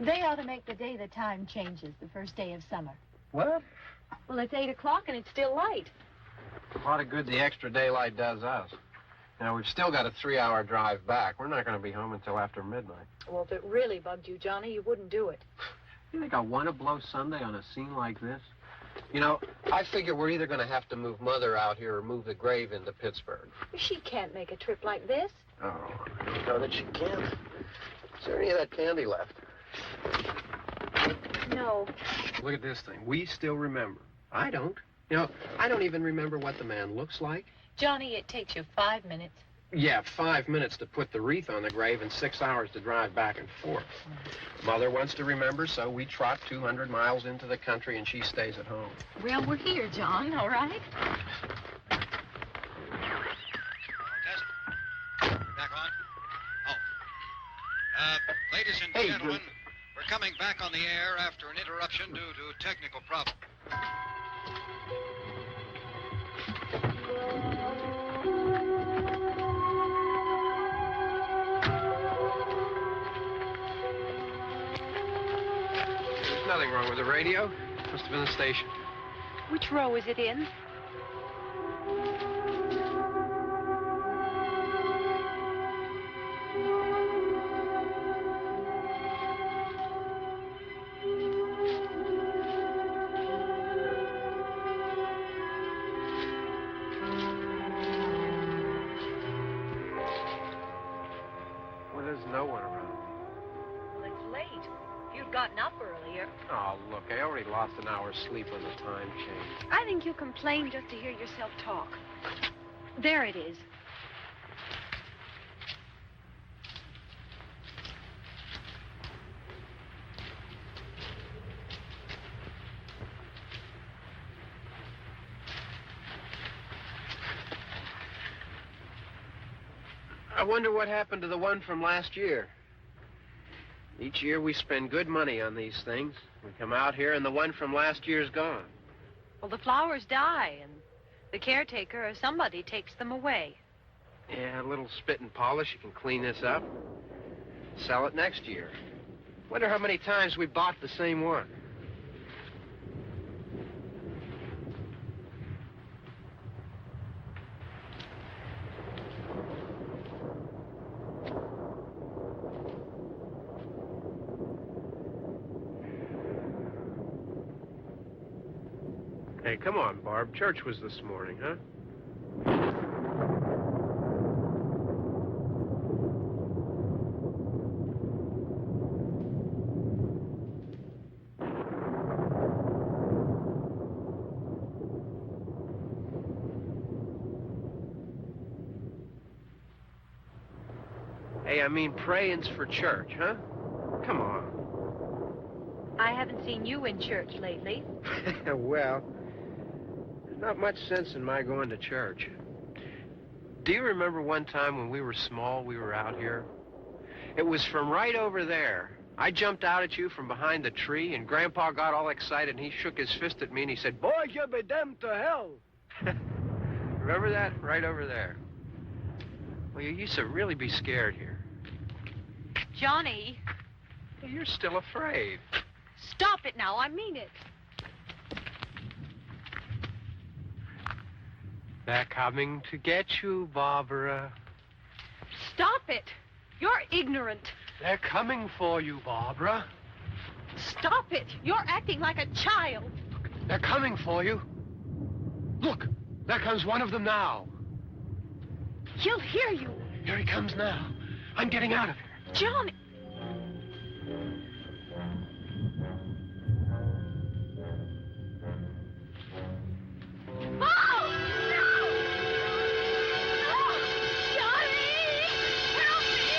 They ought to make the day the time changes, the first day of summer. What? Well, it's 8 o'clock and it's still light. A lot of good the extra daylight does us. Now, we've still got a 3-hour drive back. We're not going to be home until after midnight. Well, if it really bugged you, Johnny, you wouldn't do it. You think I want to blow Sunday on a scene like this? You know, I figure we're either going to have to move Mother out here or move the grave into Pittsburgh. She can't make a trip like this. Oh, I don't know that she can. Is there any of that candy left? No. Look at this thing. We still remember. I don't. You know, I don't even remember what the man looks like. Johnny, it takes you 5 minutes. Yeah, 5 minutes to put the wreath on the grave and 6 hours to drive back and forth. Mother wants to remember, so we trot 200 miles into the country and she stays at home. Well, we're here, John, all right? Test. Back on. Oh. Ladies and gentlemen, we're coming back on the air after an interruption due to technical problems. There's nothing wrong with the radio. Must have been the station. Which row is it in? Well, there's no one around. Well, it's late. If you'd gotten up earlier. Oh, look, I already lost an hour's sleep on the time change. I think you complain just to hear yourself talk. There it is. I wonder what happened to the one from last year. Each year we spend good money on these things. We come out here and the one from last year's gone. Well, the flowers die, and the caretaker or somebody takes them away. Yeah, a little spit and polish. You can clean this up. Sell it next year. Wonder how many times we bought the same one. Hey, come on, Barb. Church was this morning, huh? Hey, I mean praying's for church, huh? Come on. I haven't seen you in church lately. Well, there's not much sense in my going to church. Do you remember one time when we were small, we were out here? It was from right over there I jumped out at you from behind the tree, and Grandpa got all excited, and he shook his fist at me, and he said, "Boy, you'll be damned to hell." Remember that? Right over there. Well, you used to really be scared here. Johnny. You're still afraid. Stop it now. I mean it. They're coming to get you, Barbara. Stop it. You're ignorant. They're coming for you, Barbara. Stop it. You're acting like a child. They're coming for you. Look, there comes one of them now. He'll hear you. Here he comes now. I'm getting out of here. Johnny. Oh, no! Oh, Johnny! Help me!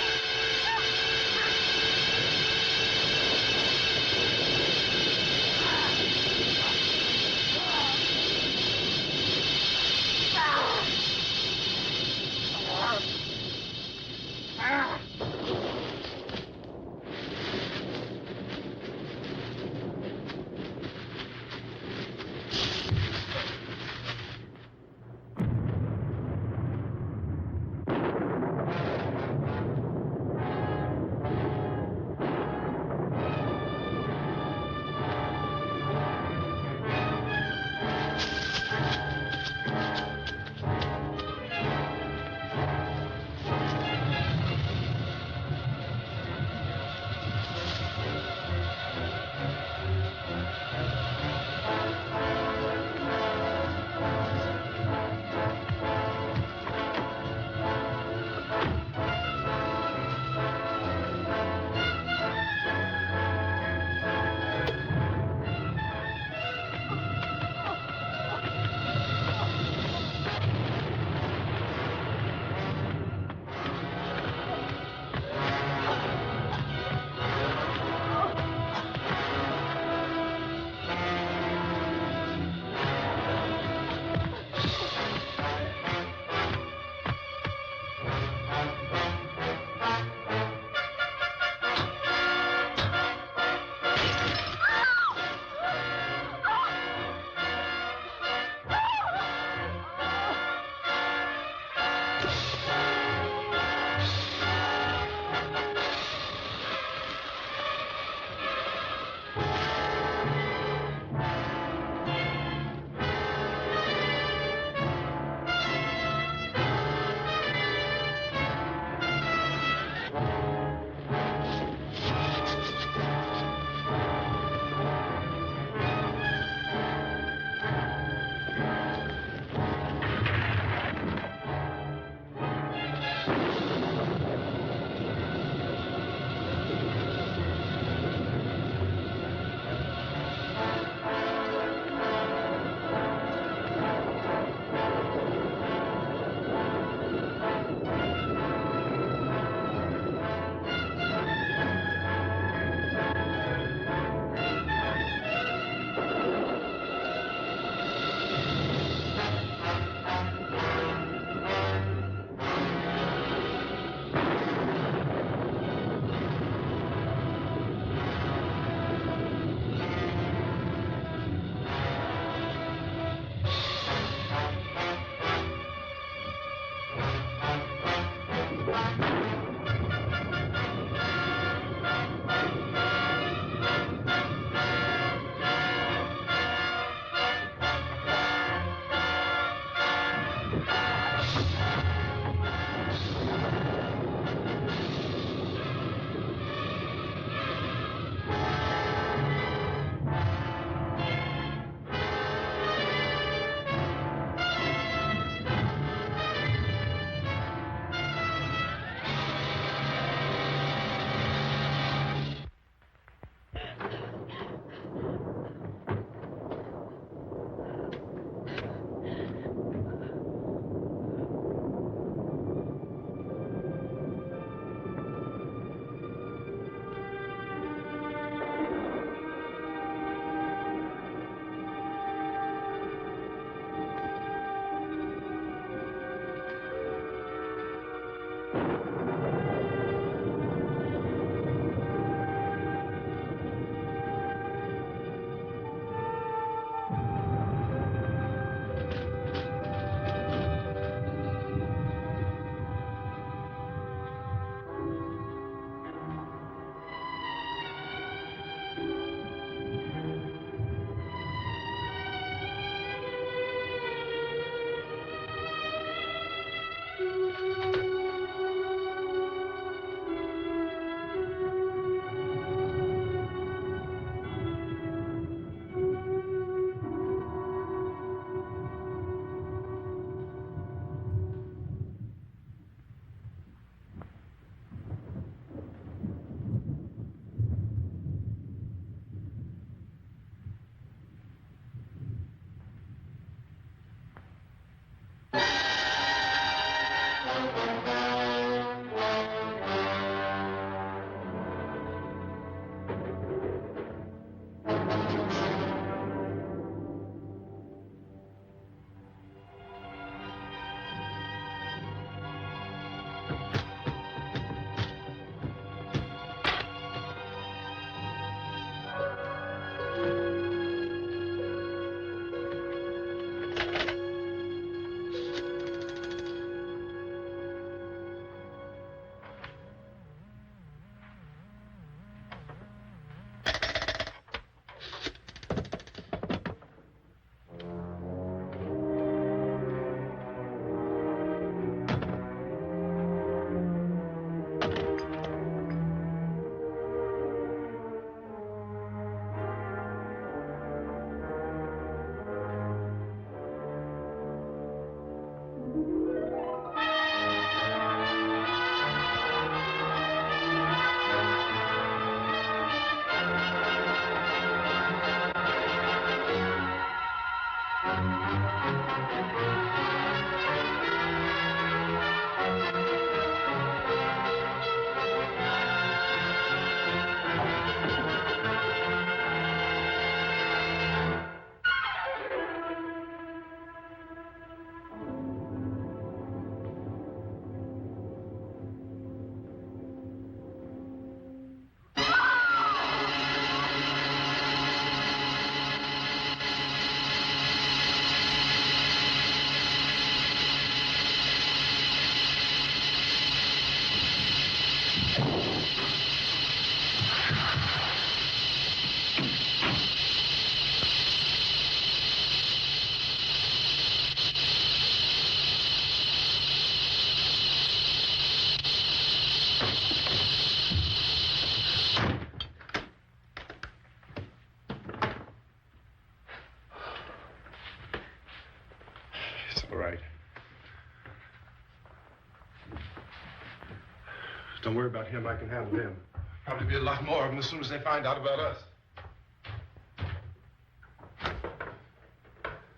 Don't worry about him. I can handle him. Probably be a lot more of them as soon as they find out about us.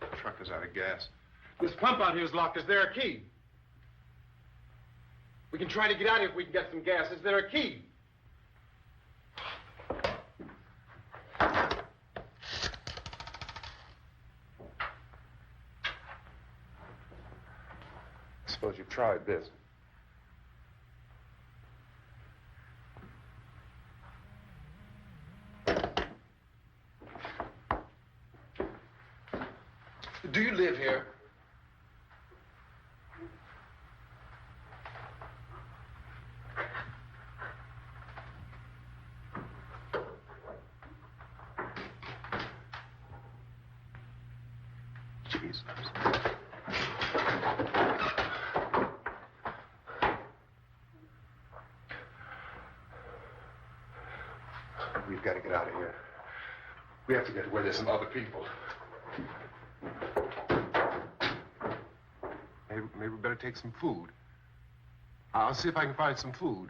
The truck is out of gas. This pump out here is locked. Is there a key? We can try to get out here if we can get some gas. Is there a key? I suppose you've tried this. Do you live here? Jesus. We've got to get out of here. We have to get to where there's some other people. Maybe we better take some food. I'll see if I can find some food.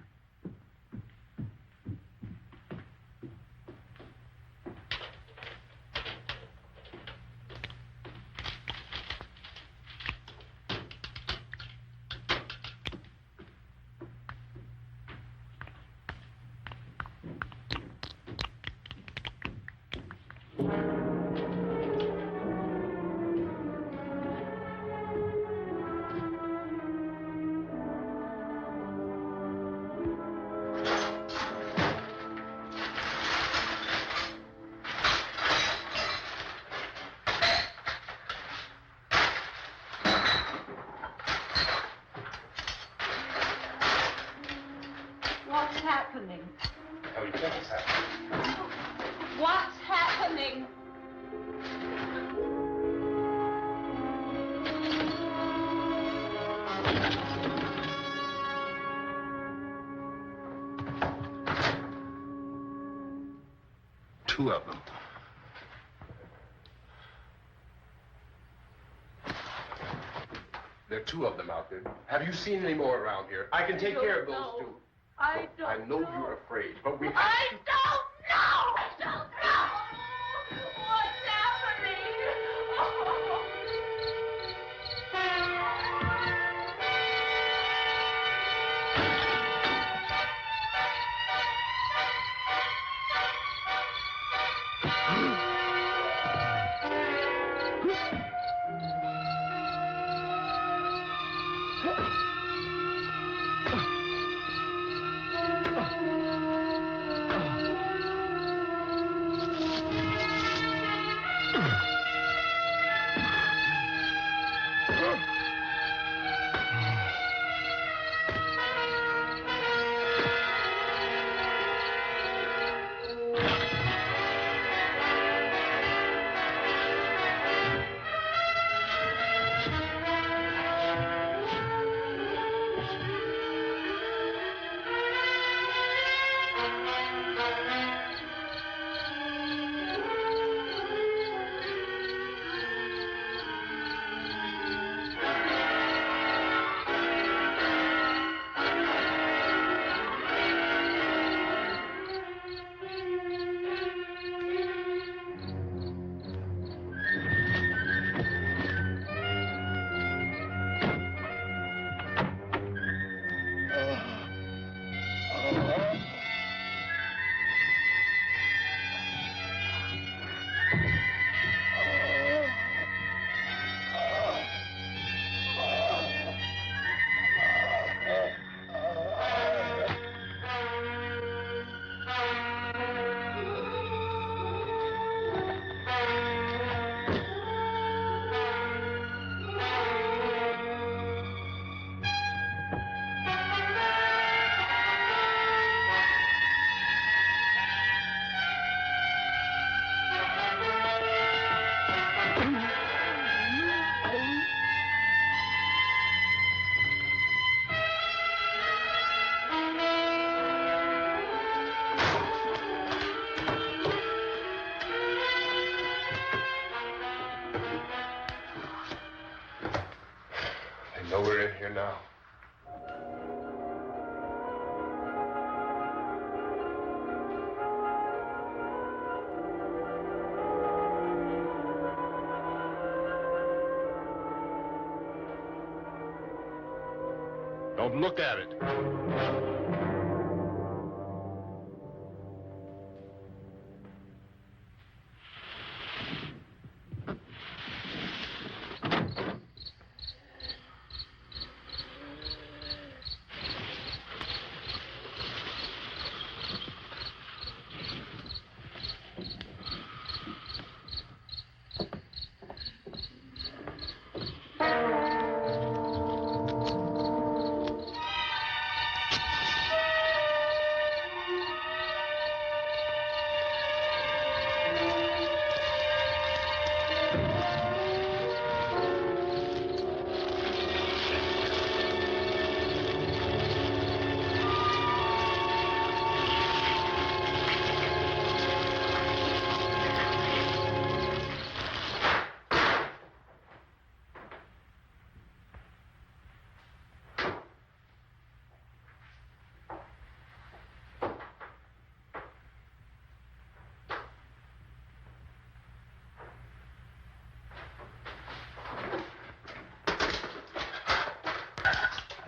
What's happening? How do you think it's happening? What's happening? Two of them. There are two of them out there. Have you seen any more around here? I can take care of those two. I don't I know you're afraid, but we have I to... don't know! I don't know! What's happening? Oh. know we're in here now. Don't look at it.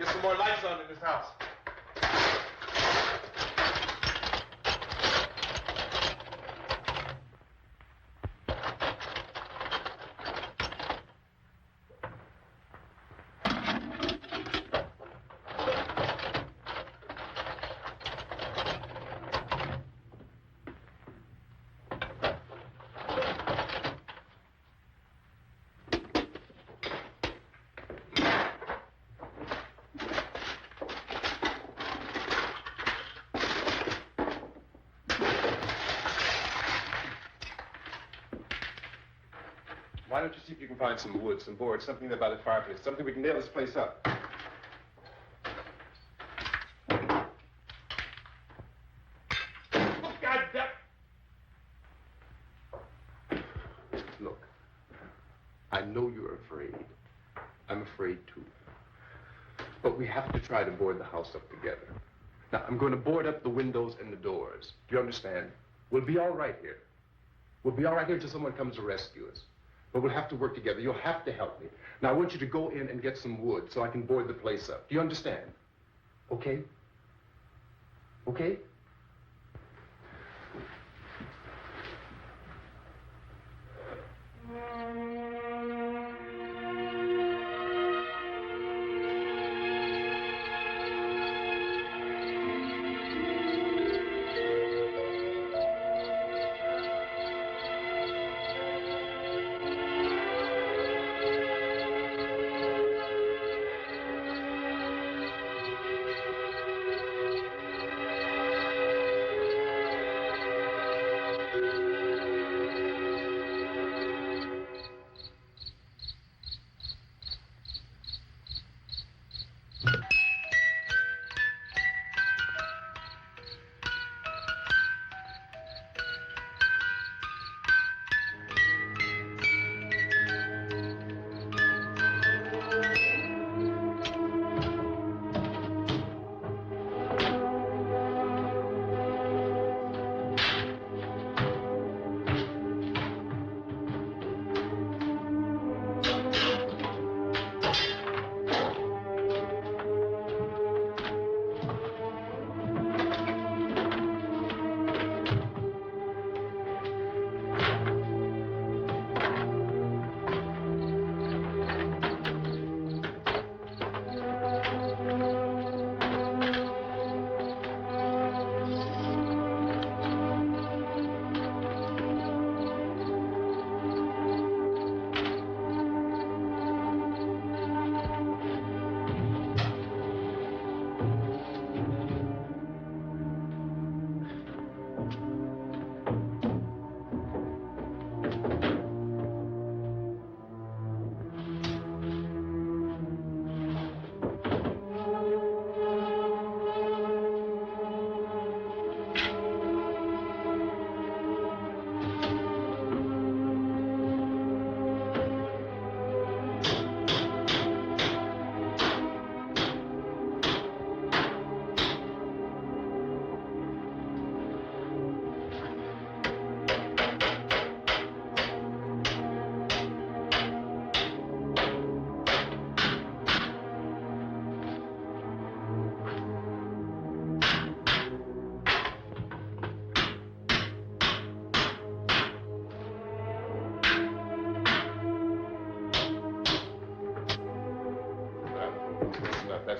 Get some more lights on in this house. Why don't you see if you can find some wood, some boards, something there by the fireplace, something we can nail this place up. God damn! Look, I know you're afraid. I'm afraid too. But we have to try to board the house up together. Now, I'm going to board up the windows and the doors. Do you understand? We'll be all right here. We'll be all right here until someone comes to rescue us. But we'll have to work together. You'll have to help me. Now, I want you to go in and get some wood so I can board the place up. Do you understand? Okay? Okay?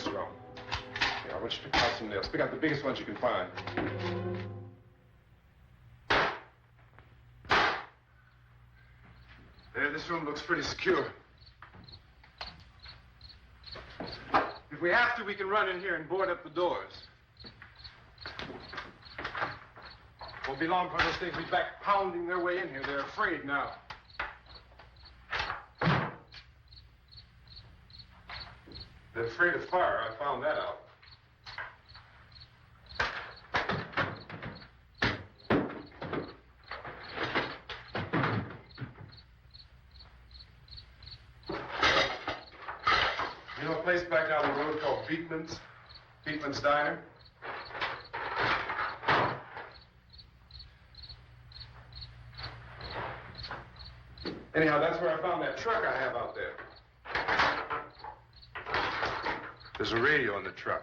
this room. Here, I want you to pick out some nails. Pick out the biggest ones you can find. There, this room looks pretty secure. If we have to, we can run in here and board up the doors. Won't be long before those things will be back pounding their way in here. They're afraid now. They're afraid of fire. I found that out. You know a place back down the road called Beekman's Diner? Anyhow, that's where I found that truck I have out there. There's a radio in the truck.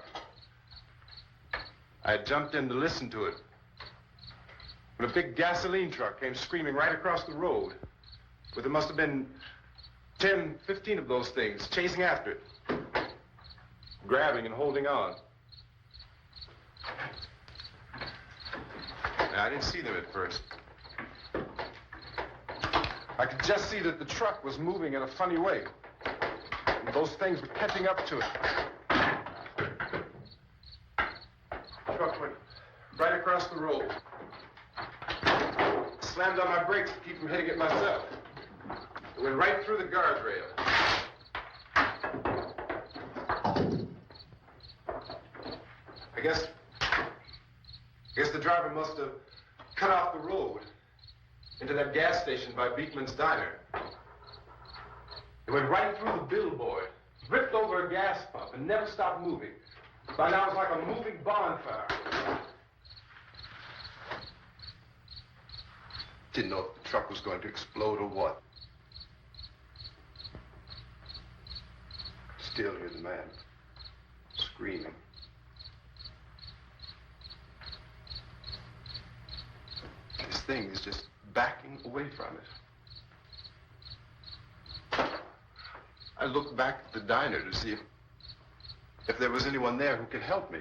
I jumped in to listen to it when a big gasoline truck came screaming right across the road. But there must have been 10, 15 of those things chasing after it, grabbing and holding on. Now, I didn't see them at first. I could just see that the truck was moving in a funny way. And those things were catching up to it. The truck went right across the road. Slammed on my brakes to keep from hitting it myself. It went right through the guardrail. I guess the driver must have cut off the road into that gas station by Beekman's Diner. It went right through the billboard, ripped over a gas pump, and never stopped moving. By now, it was like a moving bonfire. Didn't know if the truck was going to explode or what. Still hear the man screaming. This thing is just backing away from it. I looked back at the diner to see if there was anyone there who could help me.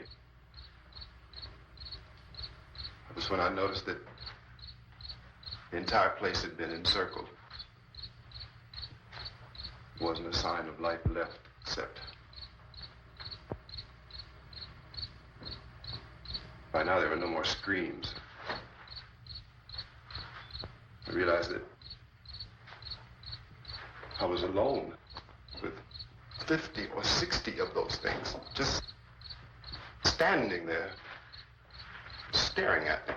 That was when I noticed that the entire place had been encircled. There wasn't a sign of life left, except by now there were no more screams. I realized that I was alone with 50 or 60 of those things, just standing there, staring at me.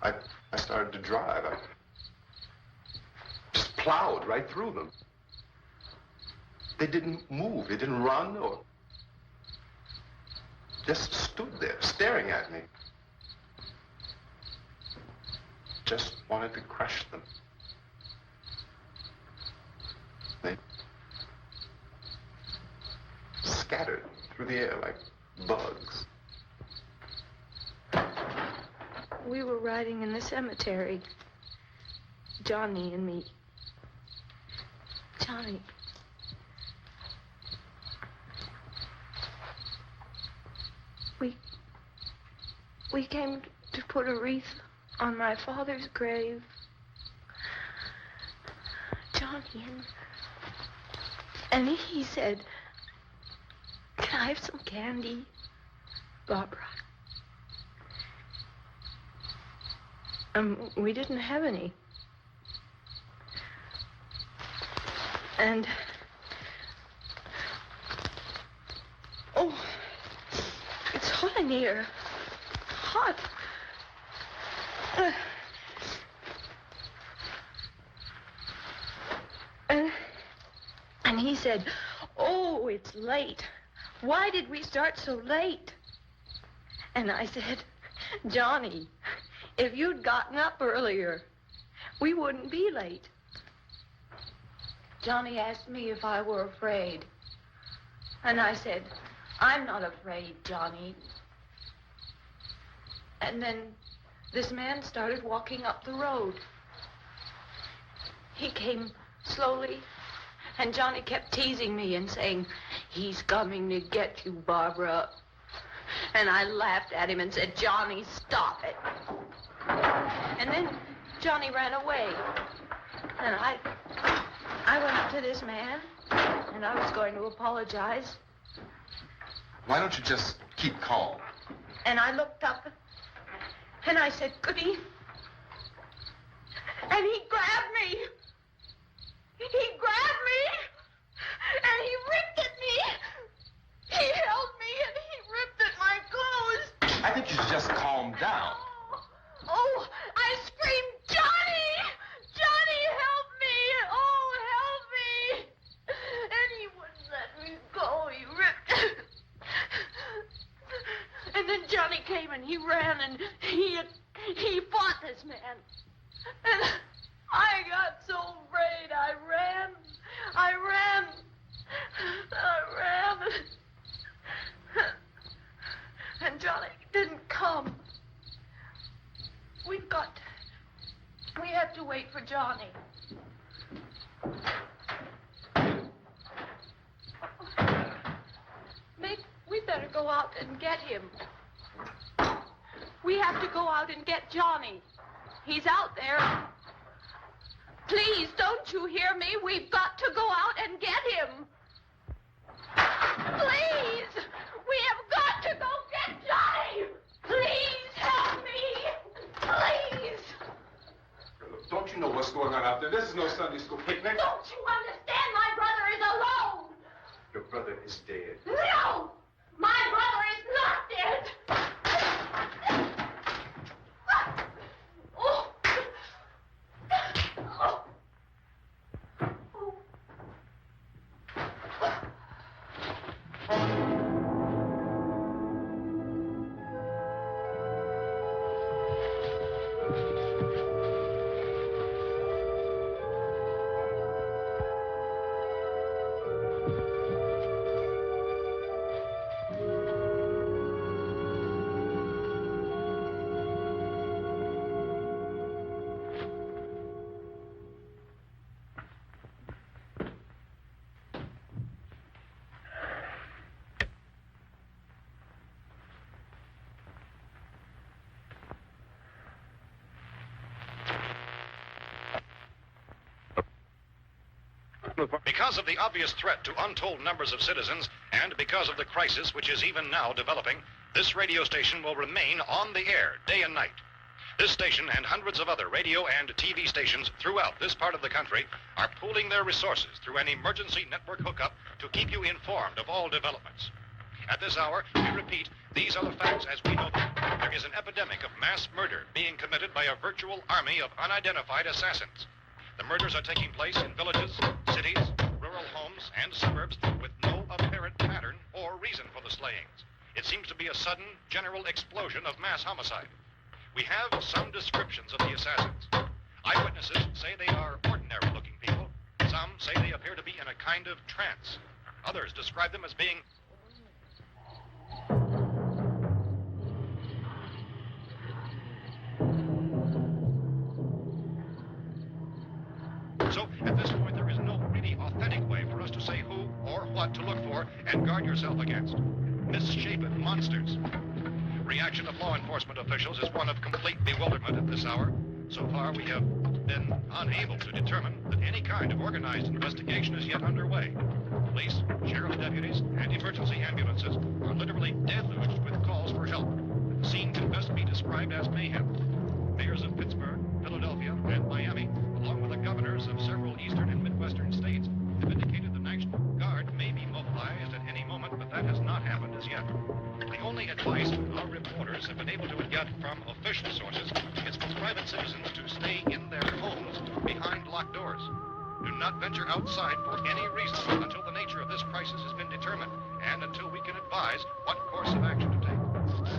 I started to drive. I just plowed right through them. They didn't move. They didn't run or just stood there, staring at me. Just wanted to crush them. They scattered through the air like bugs. We were riding in the cemetery, Johnny and me. Johnny. We came to put a wreath on my father's grave. Johnny, and he said, "Can I have some candy, Barbra?" We didn't have any. And oh, it's hot in here. Hot. And he said, "Oh, it's late. Why did we start so late?" And I said, "Johnny, if you'd gotten up earlier, we wouldn't be late." Johnny asked me if I were afraid. And I said, "I'm not afraid, Johnny." And then this man started walking up the road. He came slowly, and Johnny kept teasing me and saying, "He's coming to get you, Barbara." And I laughed at him and said, "Johnny, stop it." And then Johnny ran away. And I went up to this man, and I was going to apologize. Why don't you just keep calm? And I looked up, and I said, "Goody." And he grabbed me. He grabbed me, and he ripped at me. He held me, and he ripped at my clothes. I think you should just calm down. Oh, I screamed, "Johnny! Johnny, help me! Oh, help me!" And he wouldn't let me go. He ripped. And then Johnny came and he ran and he fought this man. And I got so afraid. I ran. And Johnny didn't come. We have to wait for Johnny. We better go out and get him. We have to go out and get Johnny. He's out there. Please, don't you hear me? We've got to go out and get him. Please! We have got to go get Johnny! Please help me! Please! Look, don't you know what's going on out there? This is no Sunday school picnic. Don't you understand? My brother is alone! Your brother is dead. No! My brother is not dead! Oh. Oh. Because of the obvious threat to untold numbers of citizens, and because of the crisis which is even now developing, this radio station will remain on the air day and night. This station and hundreds of other radio and TV stations throughout this part of the country are pooling their resources through an emergency network hookup to keep you informed of all developments. At this hour, we repeat, these are the facts as we know them. There is an epidemic of mass murder being committed by a virtual army of unidentified assassins. The murders are taking place in villages, cities, rural homes, and suburbs with no apparent pattern or reason for the slayings. It seems to be a sudden, general explosion of mass homicide. We have some descriptions of the assassins. Eyewitnesses say they are ordinary-looking people. Some say they appear to be in a kind of trance. Others describe them as being... So, at this point, there is no really authentic way for us to say who or what to look for and guard yourself against. Misshapen monsters. Reaction of law enforcement officials is one of complete bewilderment at this hour. So far, we have been unable to determine that any kind of organized investigation is yet underway. Police, sheriff's deputies, and emergency ambulances are literally deluged with calls for help. The scene can best be described as mayhem. Mayors of Pittsburgh, Philadelphia, and Miami, along with the governors of several eastern and midwestern states, have indicated the National Guard may be mobilized at any moment, but that has not happened as yet. The only advice our reporters have been able to get from official sources is for private citizens to stay in their homes behind locked doors. Do not venture outside for any reason until the nature of this crisis has been determined and until we can advise what course of action to take.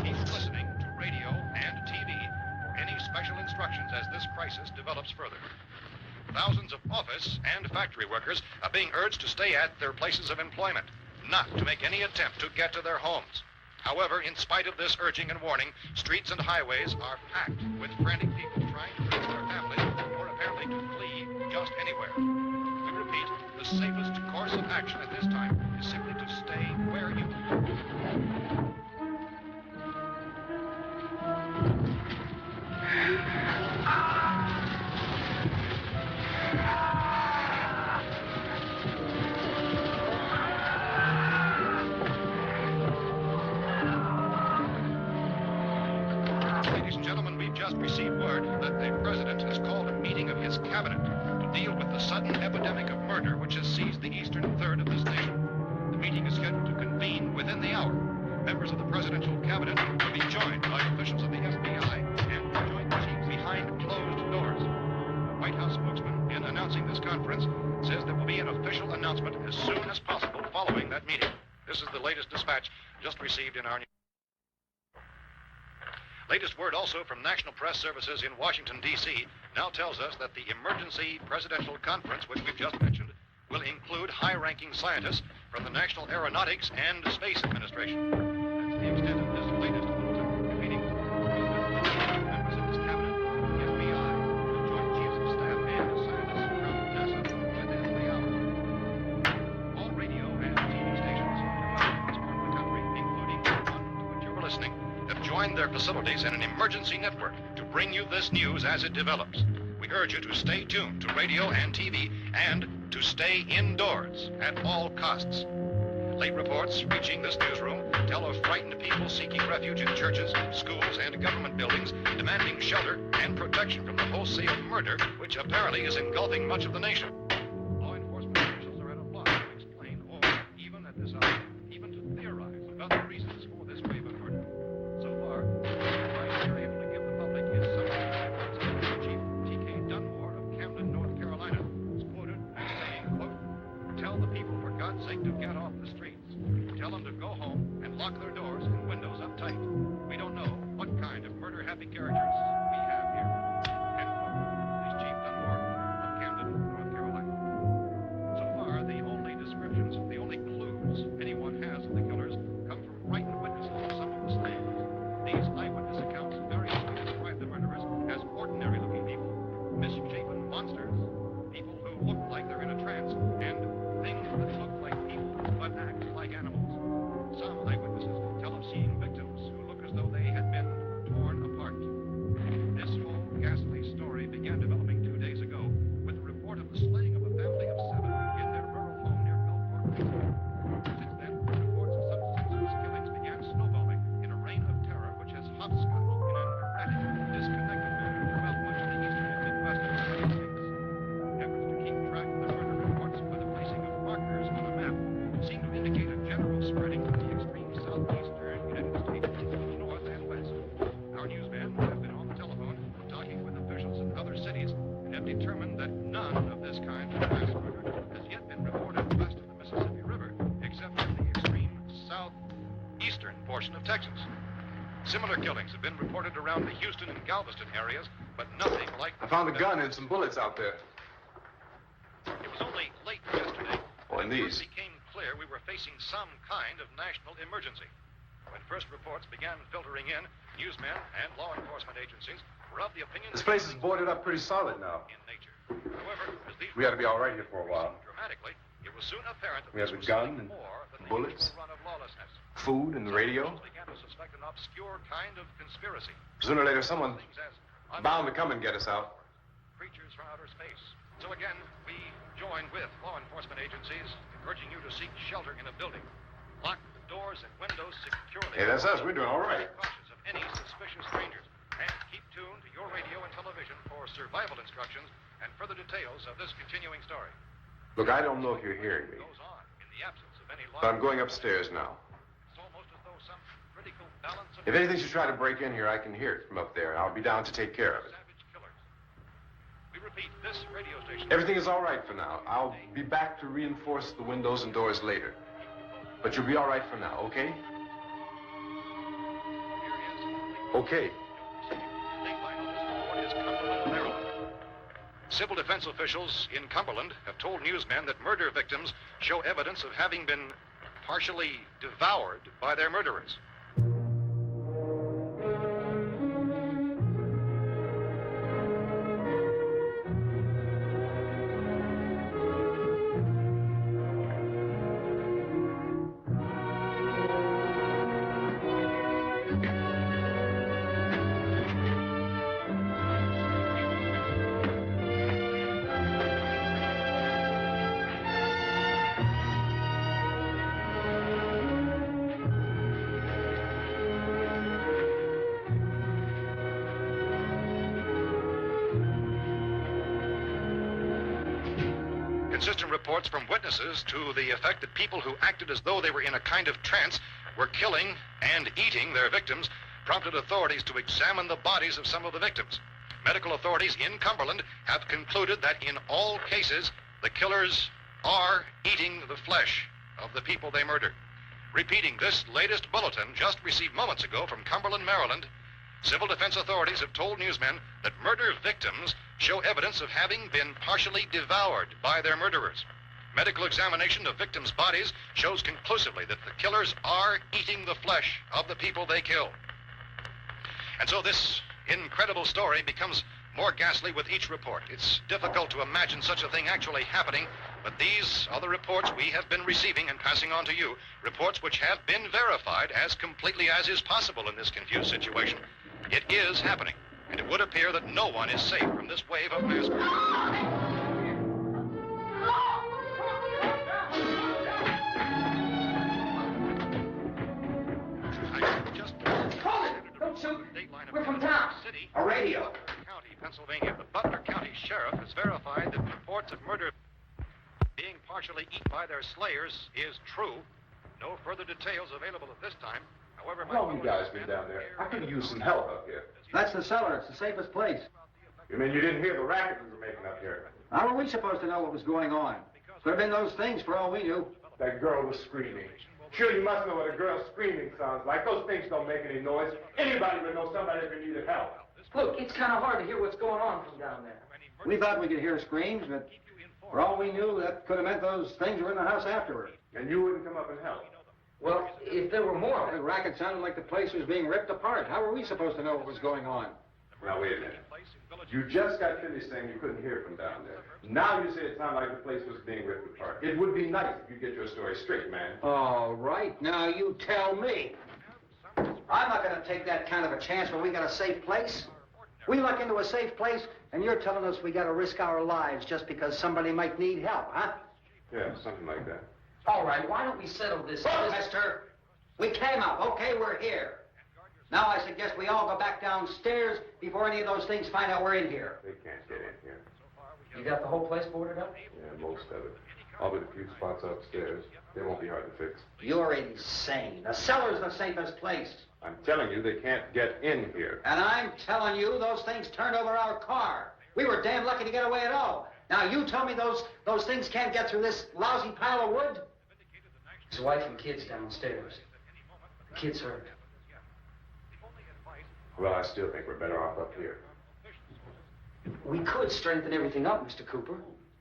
Keep listening to radio and TV for any special instructions as this crisis develops further. Thousands of office and factory workers are being urged to stay at their places of employment, not to make any attempt to get to their homes. However, in spite of this urging and warning, streets and highways are packed with frantic people trying to reach their families or apparently to flee just anywhere. We repeat, the safest course of action at this time is simply to stay cabinet to deal with the sudden epidemic of murder which has seized the eastern third of this nation. The meeting is scheduled to convene within the hour. Members of the presidential cabinet will be joined by officials of the FBI and the Joint Chiefs behind closed doors. The White House spokesman, in announcing this conference, says there will be an official announcement as soon as possible following that meeting. This is the latest dispatch just received in our news. Latest word also from National Press Services in Washington, D.C. now tells us that the emergency presidential conference, which we've just mentioned, will include high-ranking scientists from the National Aeronautics and Space Administration. That's the extent of this latest bulletin. Meeting members of this cabinet, the FBI, the Joint Chiefs of Staff, and scientists from NASA within the hour. All radio and TV stations throughout this part of the country, including the one to which you were listening, have joined their facilities in an emergency network to bring you this news as it develops. We urge you to stay tuned to radio and TV and to stay indoors at all costs. Late reports reaching this newsroom tell of frightened people seeking refuge in churches, schools, and government buildings, demanding shelter and protection from the wholesale murder which apparently is engulfing much of the nation. Law enforcement officials are at a loss to explain or, even at this hour, even to theorize about the reasons for this wave of murder. So far, the advice they're able to give the public is something Chief T.K. Dunmore of Camden, North Carolina, is quoted as saying, quote, "Tell the people, for God's sake, to get off the streets. Tell them to go home and lock their doors and windows up tight. We don't know what kind of murder-happy characters we have here." End quote. This Chief Dunmore of Camden, North Carolina. So far, the only descriptions, the only clues anyone has of the killers come from frightened witnesses of some of the slayings. These eyewitness accounts variously describe the murderers as ordinary-looking people, misshapen monsters, people who look like they're in a trance, and things that look like people but act like animals. Some eyewitnesses tell of seeing victims who look as though they had been torn apart. This whole ghastly story began developing 2 days ago with the report of the slaying of a family of 7 in their rural home near Gulfport. Since then, reports of such senseless killings began snowballing in a reign of terror which has hopscotched in an erratic, disconnected manner throughout much of the eastern and midwest of the United States. Efforts to keep track of the murder reports by the placing of markers on a map seem to indicate a general spreading from the extreme southeastern United States to the north and west. Our newsmen have been on the telephone talking with officials in other cities and have determined that none of this kind of mass murder has yet been reported west of the Mississippi River, except in the extreme southeastern portion of Texas. Similar killings have been reported around the Houston and Galveston areas, but nothing like... I found a gun and some bullets out there. It was only late yesterday Oh, and when it these. first became clear we were facing some kind of national emergency. When first reports began filtering in, newsmen and law enforcement agencies were of the opinion This place is boarded up pretty solid now. in nature. However, as these We ought to be all right here for a while. dramatically, it was soon apparent that We have this the was gun something and more than the bullets. usual run of lawlessness. Food and the radio. Officials began to suspect an obscure kind of conspiracy. Sooner or later, someone Things as bound to come and get us out. creatures from outer space. So again, we join with law enforcement agencies, urging you to seek shelter in a building. Lock the doors and windows securely. Hey, that's us. We're doing all right. Be cautious of any suspicious strangers. And keep tuned to your radio and television for survival instructions and further details of this continuing story. Look, I don't know if you're hearing me, Goes on in the absence of any law. but I'm going upstairs now. It's almost as though some critical balance of If anything should try to break in here, I can hear it from up there, and I'll be down to take care of it. savage killers. We repeat, this radio station. Everything is all right for now. I'll be back to reinforce the windows and doors later. But you'll be all right for now, okay? Okay. Civil defense officials in Cumberland have told newsmen that murder victims show evidence of having been partially devoured by their murderers. inconsistent reports from witnesses to the effect that people who acted as though they were in a kind of trance were killing and eating their victims prompted authorities to examine the bodies of some of the victims. Medical authorities in Cumberland have concluded that in all cases, the killers are eating the flesh of the people they murdered. Repeating this latest bulletin just received moments ago from Cumberland, Maryland, civil defense authorities have told newsmen that murder victims show evidence of having been partially devoured by their murderers. Medical examination of victims' bodies shows conclusively that the killers are eating the flesh of the people they kill. And so this incredible story becomes more ghastly with each report. It's difficult to imagine such a thing actually happening, but these are the reports we have been receiving and passing on to you, reports which have been verified as completely as is possible in this confused situation. It is happening, and it would appear that no one is safe from this wave of mass murder. We're from town. A radio. County, Pennsylvania. The Butler County Sheriff has verified that reports of murder being partially eaten by their slayers is true. No further details available at this time. However, How long you guys been down there? I could use some help up here. That's the cellar. It's the safest place. You mean you didn't hear the racket we were making up here? How were we supposed to know what was going on? Could have been those things for all we knew. That girl was screaming. Sure, you must know what a girl screaming sounds like. Those things don't make any noise. Anybody would know somebody ever needed help. Look, it's kind of hard to hear what's going on from down there. We thought we could hear screams, but for all we knew, that could have meant those things were in the house afterward. And you wouldn't come up and help? Well, if there were more... The racket sounded like the place was being ripped apart. How were we supposed to know what was going on? Now, wait a minute. You just got finished saying you couldn't hear from down there. Now you say it sounded like the place was being ripped apart. It would be nice if you get your story straight, man. All right, now you tell me. I'm not going to take that kind of a chance when we got a safe place. We luck into a safe place, and you're telling us we got to risk our lives just because somebody might need help, huh? Yeah, something like that. All right, why don't we settle this? Look, mister, we came up. Okay, we're here. Now I suggest we all go back downstairs before any of those things find out we're in here. They can't get in here. You got the whole place boarded up? Yeah, most of it. All but a few spots upstairs. They won't be hard to fix. You're insane. The cellar's the safest place. I'm telling you, they can't get in here. And I'm telling you, those things turned over our car. We were damn lucky to get away at all. Now you tell me those things can't get through this lousy pile of wood? His wife and kids downstairs. The kids hurt. Well, I still think we're better off up here. We could strengthen everything up, Mr. Cooper.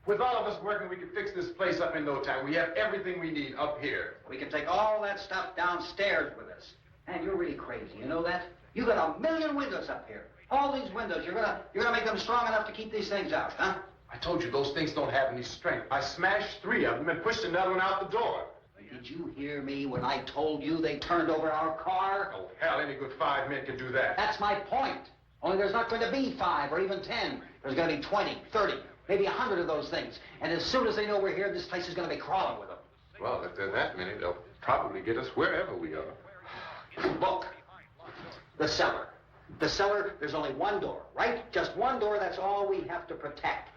With all of us working, we can fix this place up in no time. We have everything we need up here. We can take all that stuff downstairs with us. And you're really crazy, you know that? You got 1 million windows up here. All these windows, you're gonna make them strong enough to keep these things out, huh? I told you those things don't have any strength. I smashed 3 of them and pushed another one out the door. Did you hear me when I told you they turned over our car? Oh, hell, any good 5 men can do that. That's my point. Only there's not going to be 5 or even 10. There's going to be 20, 30, maybe 100 of those things. And as soon as they know we're here, this place is going to be crawling with them. Well, if there are that many, they'll probably get us wherever we are. Look, the cellar. The cellar, there's only one door, right? Just one door, that's all we have to protect.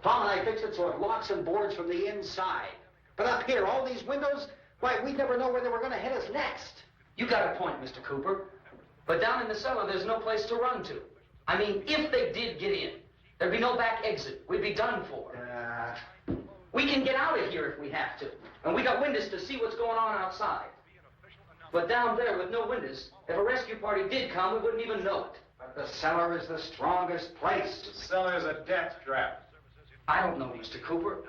Tom and I fixed it so it locks and boards from the inside. But up here, all these windows, why, we'd never know where they were going to hit us next. You got a point, Mr. Cooper. But down in the cellar, there's no place to run to. I mean, if they did get in, there'd be no back exit. We'd be done for. We can get out of here if we have to. And we got windows to see what's going on outside. But down there with no windows, if a rescue party did come, we wouldn't even know it. But the cellar is the strongest place. The cellar is a death trap. I don't know, Mr. Cooper.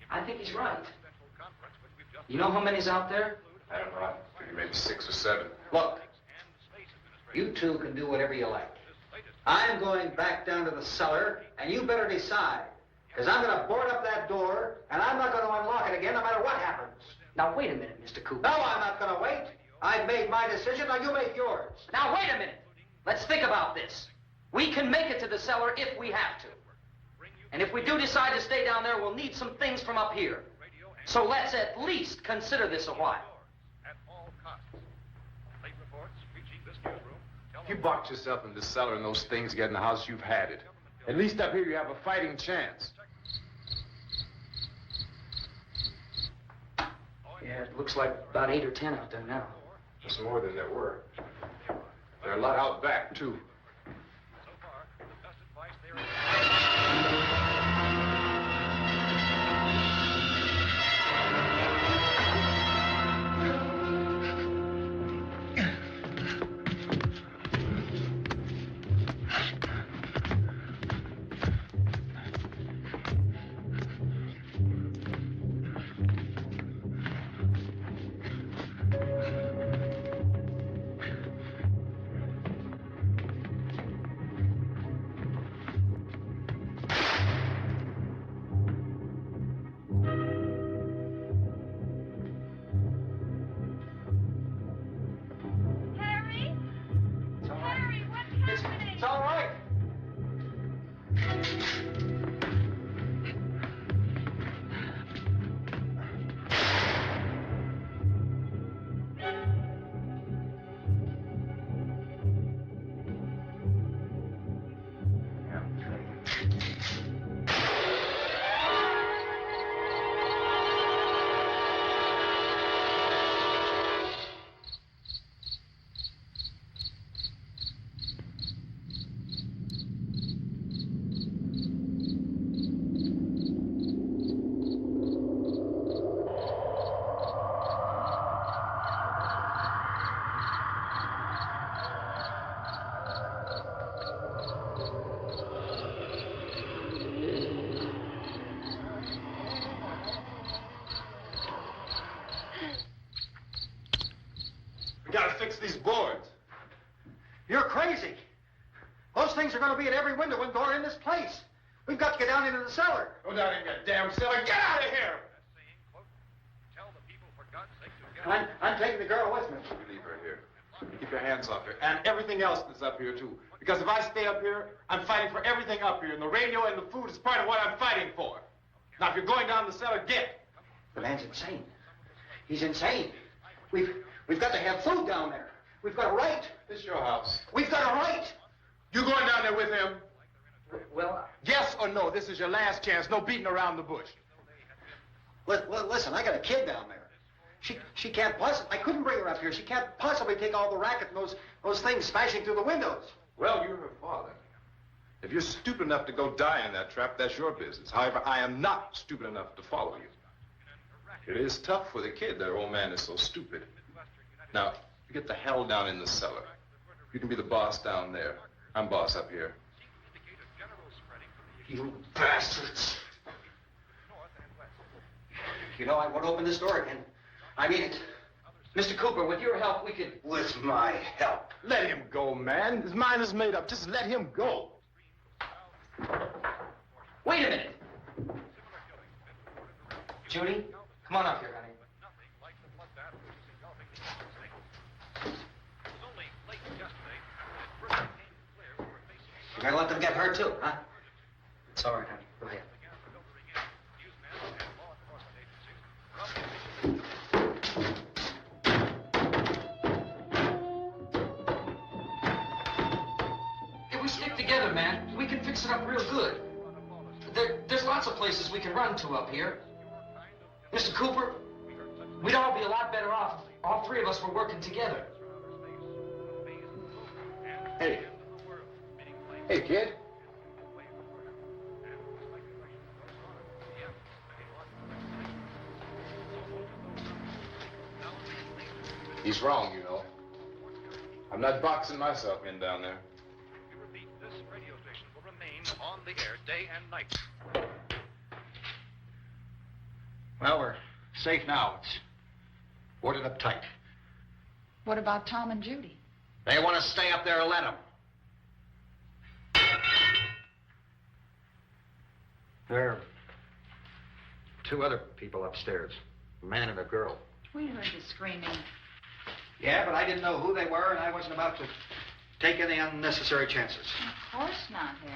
I think he's right. You know how many's out there? I don't know. Maybe 6 or 7. Look, you two can do whatever you like. I'm going back down to the cellar, and you better decide. Because I'm going to board up that door, and I'm not going to unlock it again no matter what happens. Now, wait a minute, Mr. Cooper. No, I'm not going to wait. I've made my decision, now you make yours. Now, wait a minute. Let's think about this. We can make it to the cellar if we have to. And if we do decide to stay down there, we'll need some things from up here. So let's at least consider this a while. If you box yourself in the cellar and those things get in the house, you've had it. At least up here you have a fighting chance. Yeah, it looks like about 8 or 10 out there now. There's more than there were. There are a lot out back, too. So far, the best advice there is... It's all right. We gotta fix these boards. You're crazy. Those things are going to be at every window and door in this place. We've got to get down into the cellar. Go down in that damn cellar. Get out of here! Tell the people, for God's sake, to get... I'm taking the girl with me. You leave her here. Keep your hands off her. And everything else that's up here, too. Because if I stay up here, I'm fighting for everything up here. And the radio and the food is part of what I'm fighting for. Now, if you're going down the cellar, get. The man's insane. He's insane. We've got to have food down there. We've got a right. This is your house. We've got a right. You going down there with him? Well, Yes or no? This is your last chance. No beating around the bush. Listen, I got a kid down there. She can't possibly... I couldn't bring her up here. She can't possibly take all the racket and those things smashing through the windows. Well, you're her father. If you're stupid enough to go die in that trap, that's your business. However, I am not stupid enough to follow you. It is tough for the kid. Their old man is so stupid. Now, you get the hell down in the cellar. You can be the boss down there. I'm boss up here. You bastards. You know, I won't open this door again. I mean it. Mr. Cooper, with your help, we could... With my help. Let him go, man. His mind is made up. Just let him go. Wait a minute. Judy, come on up here, honey. You gotta let them get hurt, too, huh? It's all right, honey. Go ahead. If we stick together, man, we can fix it up real good. There's lots of places we can run to up here. Mr. Cooper, we'd all be a lot better off. All three of us were working together. Hey. Hey, kid. He's wrong, you know. I'm not boxing myself in down there. We repeat, this radio station will remain on the air day and night. Well, we're safe now. It's boarded up tight. What about Tom and Judy? They want to stay up there, let them. There are two other people upstairs, a man and a girl. We heard you screaming. Yeah, but I didn't know who they were, and I wasn't about to take any unnecessary chances. Of course not, Harry.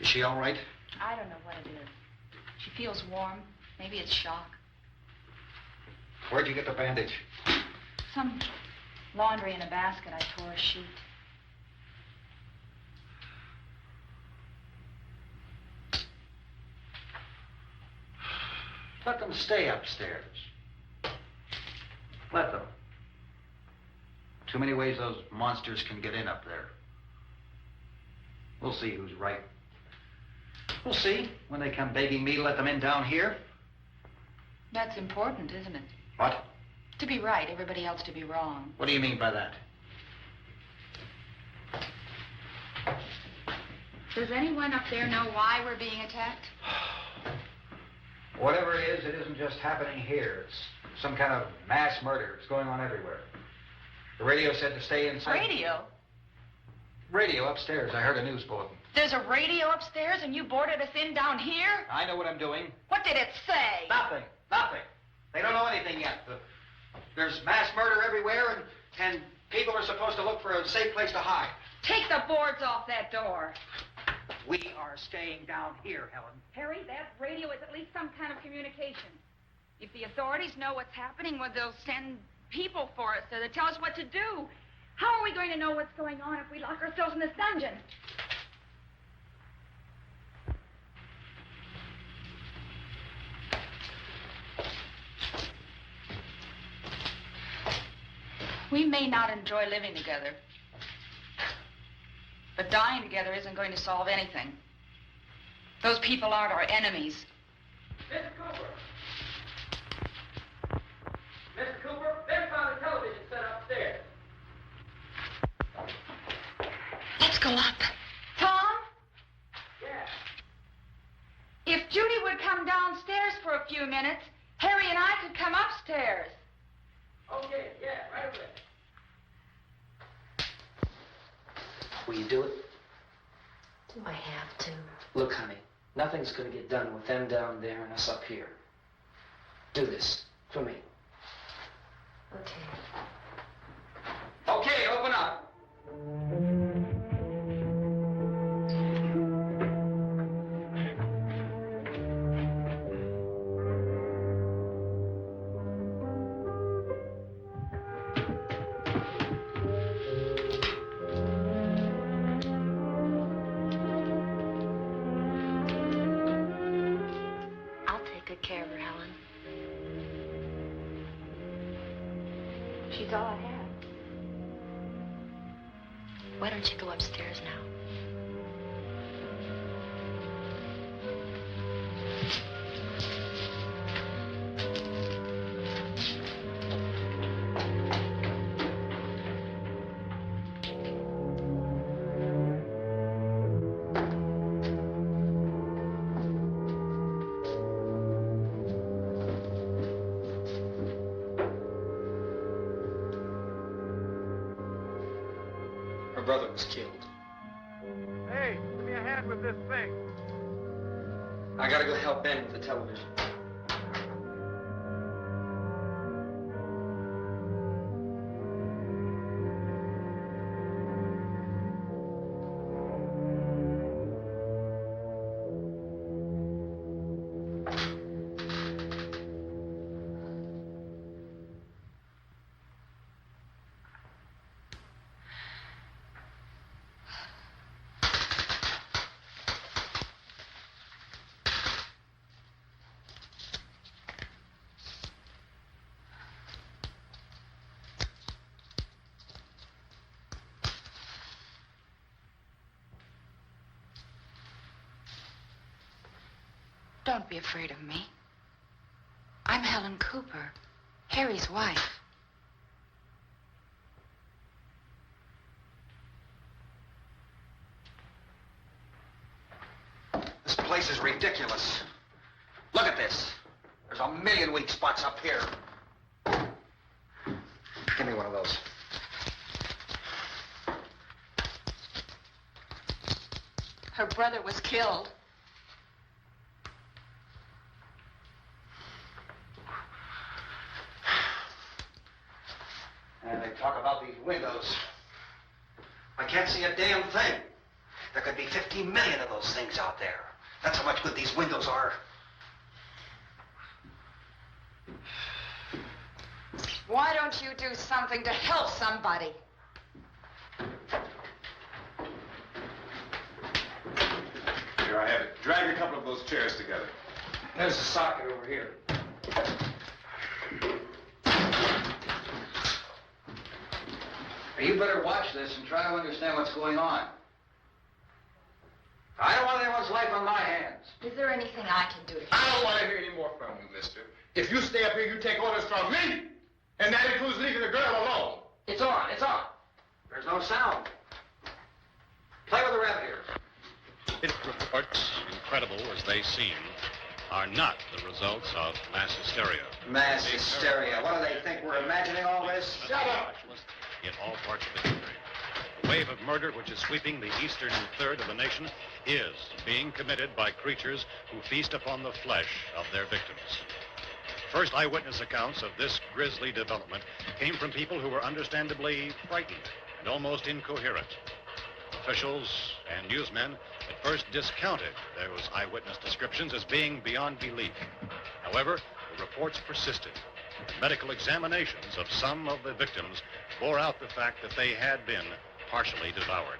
Is she all right? I don't know what it is. She feels warm. Maybe it's shock. Where'd you get the bandage? Some laundry in a basket. I tore a sheet. Let them stay upstairs. Let them. Too many ways those monsters can get in up there. We'll see who's right. We'll see when they come begging me to let them in down here. That's important, isn't it? What? To be right, everybody else to be wrong. What do you mean by that? Does anyone up there know why we're being attacked? Whatever it isn't just happening here. It's some kind of mass murder. It's going on everywhere. The radio said to stay inside. Radio? Radio upstairs. I heard a news bulletin. There's a radio upstairs and you boarded us in down here? I know what I'm doing. What did it say? Nothing. Nothing. They don't know anything yet. There's mass murder everywhere, and people are supposed to look for a safe place to hide. Take the boards off that door. We are staying down here, Helen. Harry, that radio is at least some kind of communication. If the authorities know what's happening, well, they'll send people for us to tell us what to do. How are we going to know what's going on if we lock ourselves in this dungeon? We may not enjoy living together, but dying together isn't going to solve anything. Those people aren't our enemies. Mr. Cooper! Mr. Cooper, there's found a television set upstairs. Let's go up. Tom? Yeah. If Judy would come downstairs for a few minutes, Harry and I could come upstairs. Okay, yeah, right away. Will you do it? Do I have to? Look, honey, nothing's going to get done with them down there and us up here. Do this for me. Okay. Okay, open up. I'll take good care of her, Helen. She's all I have. Why don't you go upstairs now? Her brother was killed. Hey, give me a hand with this thing. I gotta go help Ben with the television. Don't be afraid of me. I'm Helen Cooper, Harry's wife. This place is ridiculous. Look at this. There's a million weak spots up here. Give me one of those. Her brother was killed. And they talk about these windows. I can't see a damn thing. There could be 15 million of those things out there. That's how much good these windows are. Why don't you do something to help somebody? Here I have it. Drag a couple of those chairs together. There's a socket over here. You better watch this and try to understand what's going on. I don't want anyone's life on my hands. Is there anything I can do to help? I don't want to hear any more from you, mister. If you stay up here, you take orders from me. And that includes leaving the girl alone. It's on, it's on. There's no sound. Play with the rev here. Reports, incredible as they seem, are not the results of mass hysteria. Mass hysteria. What do they think? We're imagining all this? Shut up! In all parts of the country. The wave of murder which is sweeping the eastern third of the nation is being committed by creatures who feast upon the flesh of their victims. First eyewitness accounts of this grisly development came from people who were understandably frightened and almost incoherent. Officials and newsmen at first discounted those eyewitness descriptions as being beyond belief. However, the reports persisted. Medical examinations of some of the victims bore out the fact that they had been partially devoured.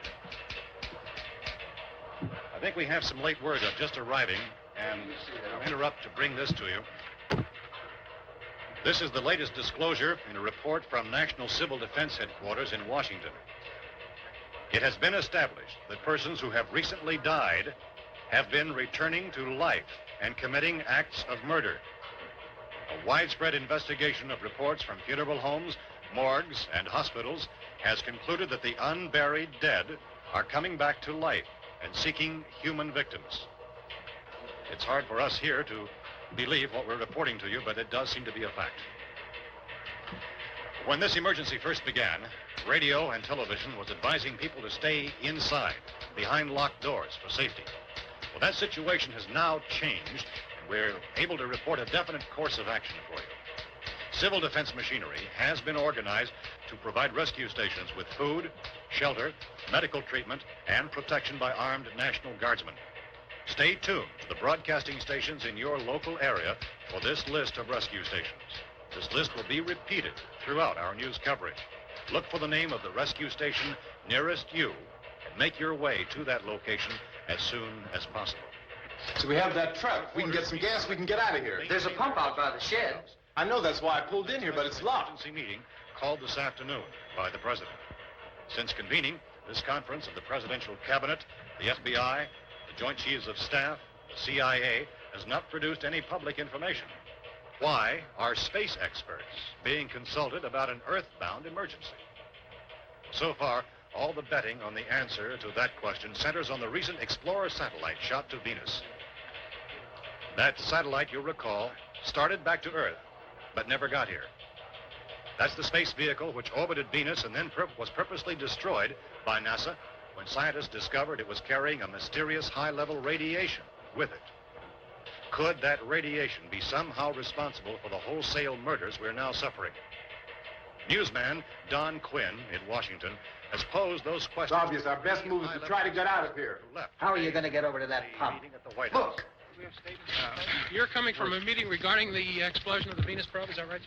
I think we have some late word just arriving, and I'll interrupt to bring this to you. This is the latest disclosure in a report from National Civil Defense Headquarters in Washington. It has been established that persons who have recently died have been returning to life and committing acts of murder. A widespread investigation of reports from funeral homes, morgues, and hospitals has concluded that the unburied dead are coming back to life and seeking human victims. It's hard for us here to believe what we're reporting to you, but it does seem to be a fact. When this emergency first began, radio and television was advising people to stay inside, behind locked doors for safety. Well, that situation has now changed, and we're able to report a definite course of action for you. Civil defense machinery has been organized to provide rescue stations with food, shelter, medical treatment, and protection by armed National Guardsmen. Stay tuned to the broadcasting stations in your local area for this list of rescue stations. This list will be repeated throughout our news coverage. Look for the name of the rescue station nearest you and make your way to that location as soon as possible. So we have that truck. If we can get some gas, we can get out of here. There's a pump out by the shed. I know, that's why I pulled in here, but it's locked. Emergency meeting called this afternoon by the president. Since convening this conference of the presidential cabinet, the FBI, the Joint Chiefs of Staff, the CIA has not produced any public information. Why are space experts being consulted about an earthbound emergency? So far, all the betting on the answer to that question centers on the recent Explorer satellite shot to Venus. That satellite, you'll recall, started back to Earth, but never got here. That's the space vehicle which orbited Venus and then was purposely destroyed by NASA when scientists discovered it was carrying a mysterious high-level radiation with it. Could that radiation be somehow responsible for the wholesale murders we're now suffering? Newsman Don Quinn in Washington has posed those questions. It's obvious our best move is to try to get out of here. How are you going to get over to that pump? Look! You're coming from a meeting regarding the explosion of the Venus probe, is that right?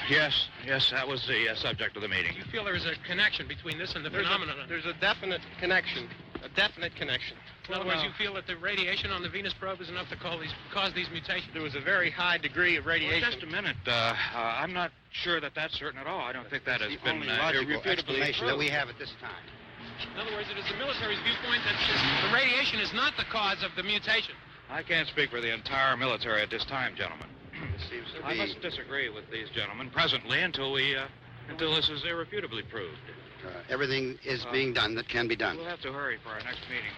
Yes, that was the subject of the meeting. You feel there is a connection between this and the phenomenon? There's a definite connection. A definite connection. In other words, you feel that the radiation on the Venus probe is enough to cause these mutations? There was a very high degree of radiation. Well, just a minute. I'm not sure that that's certain at all. I don't think that has been logical explanation that we have at this time. In other words, it is the military's viewpoint that the radiation is not the cause of the mutation. I can't speak for the entire military at this time, gentlemen. I be- must disagree with these gentlemen presently until this is irrefutably proved. Everything is being done that can be done. We'll have to hurry for our next meeting.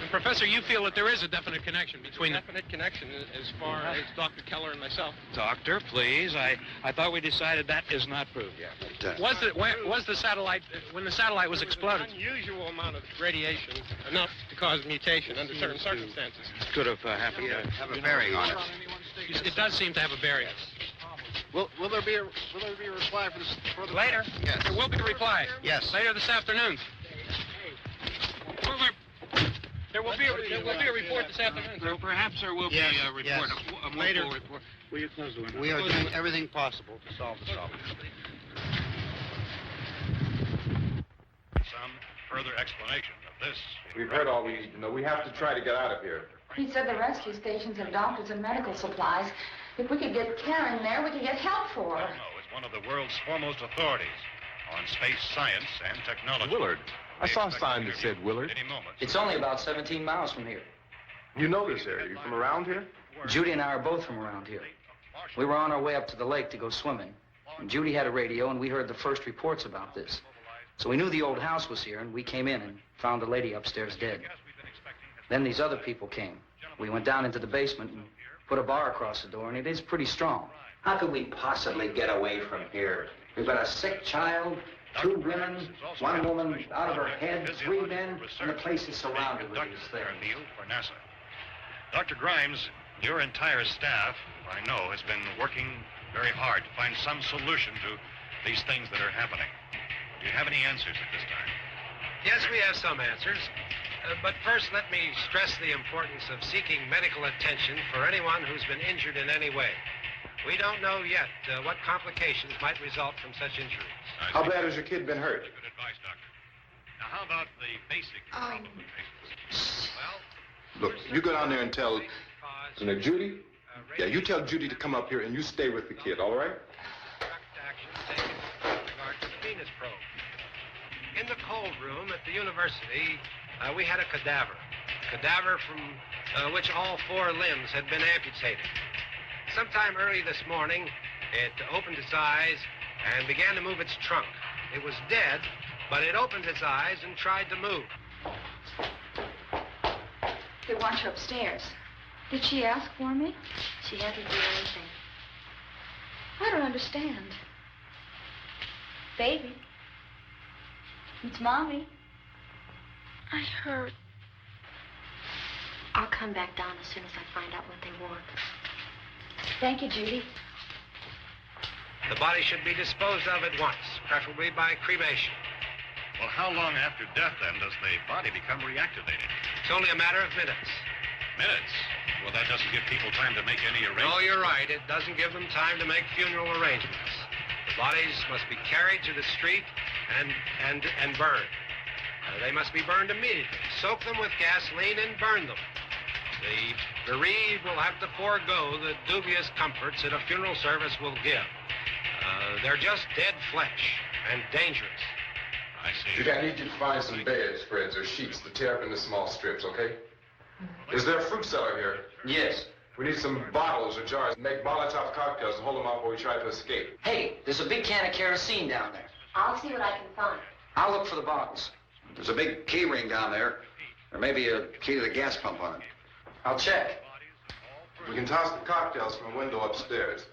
And Professor, you feel that there is a definite connection between Definite connection as far as Dr. Keller and myself. Doctor, please. I thought we decided that is not proved yet. Was the satellite, when the satellite was exploded? An unusual amount of radiation, enough to cause mutation under certain circumstances. Could have happened. Have a bearing on it. It does seem to have a bearing. Will there be a reply for the Later? Yes. There will be a reply. Yes. Later this afternoon. There will be a report this afternoon. Well, perhaps there will be a report. Yes. A Later. report. Will you close the window? We are doing everything possible to solve the problem. Some further explanation of this. We've heard all we need to know. We have to try to get out of here. He said the rescue stations have doctors and medical supplies. If we could get care in there, we could get help for her. No, it's one of the world's foremost authorities on space science and technology. Willard. I saw a sign that said Willard. Any moment. It's only about 17 miles from here. You know this area. You from around here? Judy and I are both from around here. We were on our way up to the lake to go swimming. And Judy had a radio, and we heard the first reports about this. So we knew the old house was here, and we came in and found the lady upstairs dead. Then these other people came. We went down into the basement and put a bar across the door, and it is pretty strong. How could we possibly get away from here? We've got a sick child, 2 women, 1 woman out of her head, 3 men, and the place is surrounded with these things. For NASA. Dr. Grimes, your entire staff, I know, has been working very hard to find some solution to these things that are happening. Do you have any answers at this time? Yes, we have some answers. But first, let me stress the importance of seeking medical attention for anyone who's been injured in any way. We don't know yet what complications might result from such injuries. How bad has your kid been hurt? Good advice, Doctor. Now, how about the basic complications? Well, Look, you go down there and tell, Judy? Yeah, you tell Judy to come up here and you stay with the kid, all right? Action taken with regard to the Venus probe. In the cold room at the university, we had a cadaver from which all 4 limbs had been amputated. Sometime early this morning, it opened its eyes and began to move its trunk. It was dead, but it opened its eyes and tried to move. They want you upstairs. Did she ask for me? She hasn't done anything. I don't understand. Baby. It's Mommy. I heard. I'll come back down as soon as I find out what they want. Thank you, Judy. The body should be disposed of at once, preferably by cremation. well, how long after death, then, does the body become reactivated? It's only a matter of minutes. Minutes? Well, that doesn't give people time to make any arrangements. No, you're right. It doesn't give them time to make funeral arrangements. The bodies must be carried to the street and burned. They must be burned immediately. Soak them with gasoline and burn them. The bereaved will have to forego the dubious comforts that a funeral service will give. They're just dead flesh and dangerous. I see. Judy, I need you to find some bedspreads or sheets to tear up into small strips, okay? Is there a fruit cellar here? Yes. We need some bottles or jars. Make Molotov cocktails and hold them out while we try to escape. Hey, there's a big can of kerosene down there. I'll see what I can find. I'll look for the bottles. There's a big key ring down there. There may be a key to the gas pump on it. I'll check. We can toss the cocktails from a window upstairs.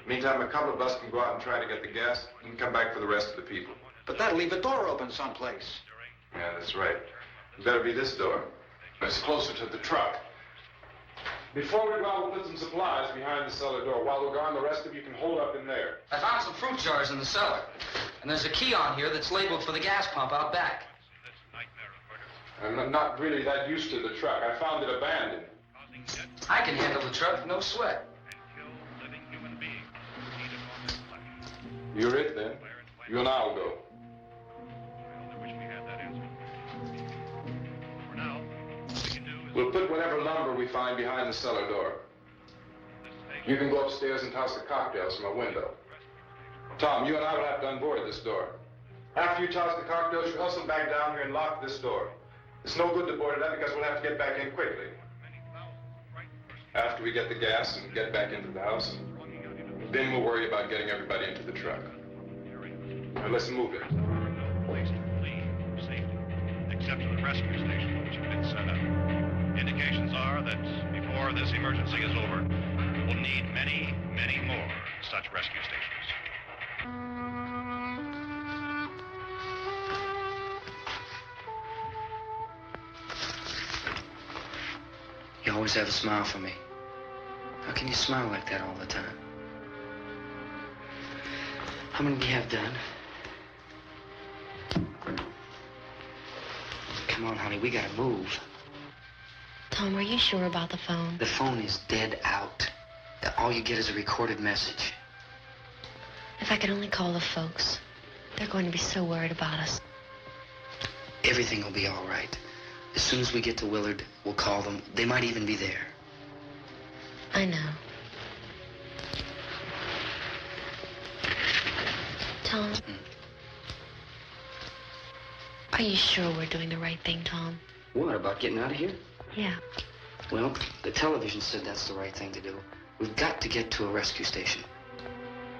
Meantime, a couple of us can go out and try to get the gas and come back for the rest of the people. But that'll leave a door open someplace. Yeah, that's right. It better be this door. It's closer to the truck. Before we go out, we'll put some supplies behind the cellar door. While we're gone, the rest of you can hold up in there. I found some fruit jars in the cellar. And there's a key on here that's labeled for the gas pump out back. I'm not really that used to the truck. I found it abandoned. I can handle the truck, no sweat. You're it, then. You and I'll go. We'll put whatever lumber we find behind the cellar door. You can go upstairs and toss the cocktails from a window. Tom, you and I will have to unboard this door. After you toss the cocktails, you hustle back down here and lock this door. It's no good to board it up because we'll have to get back in quickly. After we get the gas and get back into the house, then we'll worry about getting everybody into the truck. Now let's move it. Place to flee for safety, except for the rescue station, which have been set up. Indications are that before this emergency is over, we'll need many, many more such rescue stations. You always have a smile for me. How can you smile like that all the time? How many do you have done? Come on, honey, we gotta move. Tom, are you sure about the phone? The phone is dead out. All you get is a recorded message. If I could only call the folks. They're going to be so worried about us. Everything will be all right. As soon as we get to Willard, we'll call them. They might even be there. I know. Tom? Are you sure we're doing the right thing, Tom? What, about getting out of here? Yeah. Well, the television said that's the right thing to do. We've got to get to a rescue station.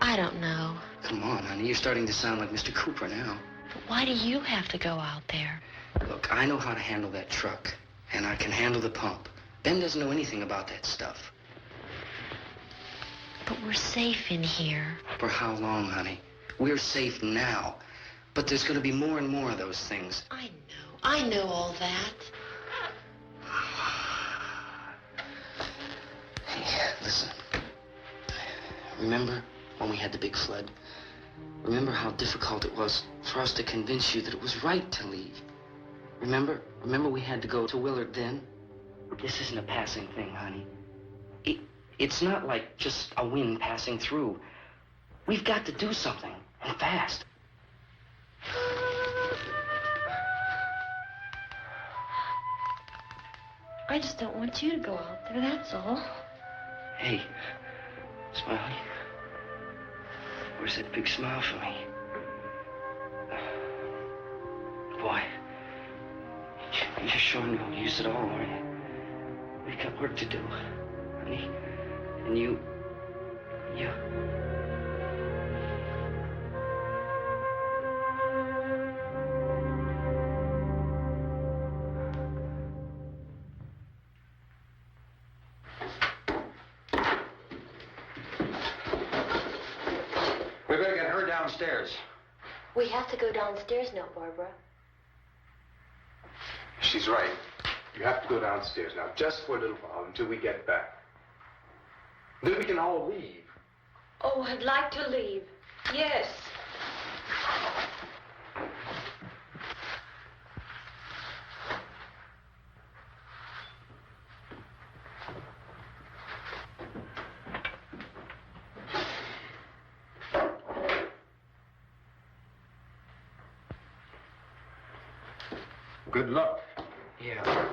I don't know. Come on, honey. You're starting to sound like Mr. Cooper now. But why do you have to go out there? Look, I know how to handle that truck, and I can handle the pump. Ben doesn't know anything about that stuff. But we're safe in here. For how long, honey? We're safe now. But there's going to be more and more of those things. I know all that. Hey, listen. Remember when we had the big flood? Remember how difficult it was for us to convince you that it was right to leave? Remember we had to go to Willard then? This isn't a passing thing, honey. It's not like just a wind passing through. We've got to do something, and fast. I just don't want you to go out there, that's all. Hey, Smiley. Where's that big smile for me? Boy, you're sure no use at all, are you? We've got work to do, honey. And you... We better get her downstairs. We have to go downstairs now, Barbara. She's right. You have to go downstairs now, just for a little while, until we get back. Then we can all leave. Oh, I'd like to leave. Yes. Good luck. Yeah.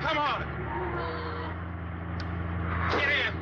Come on! Get in!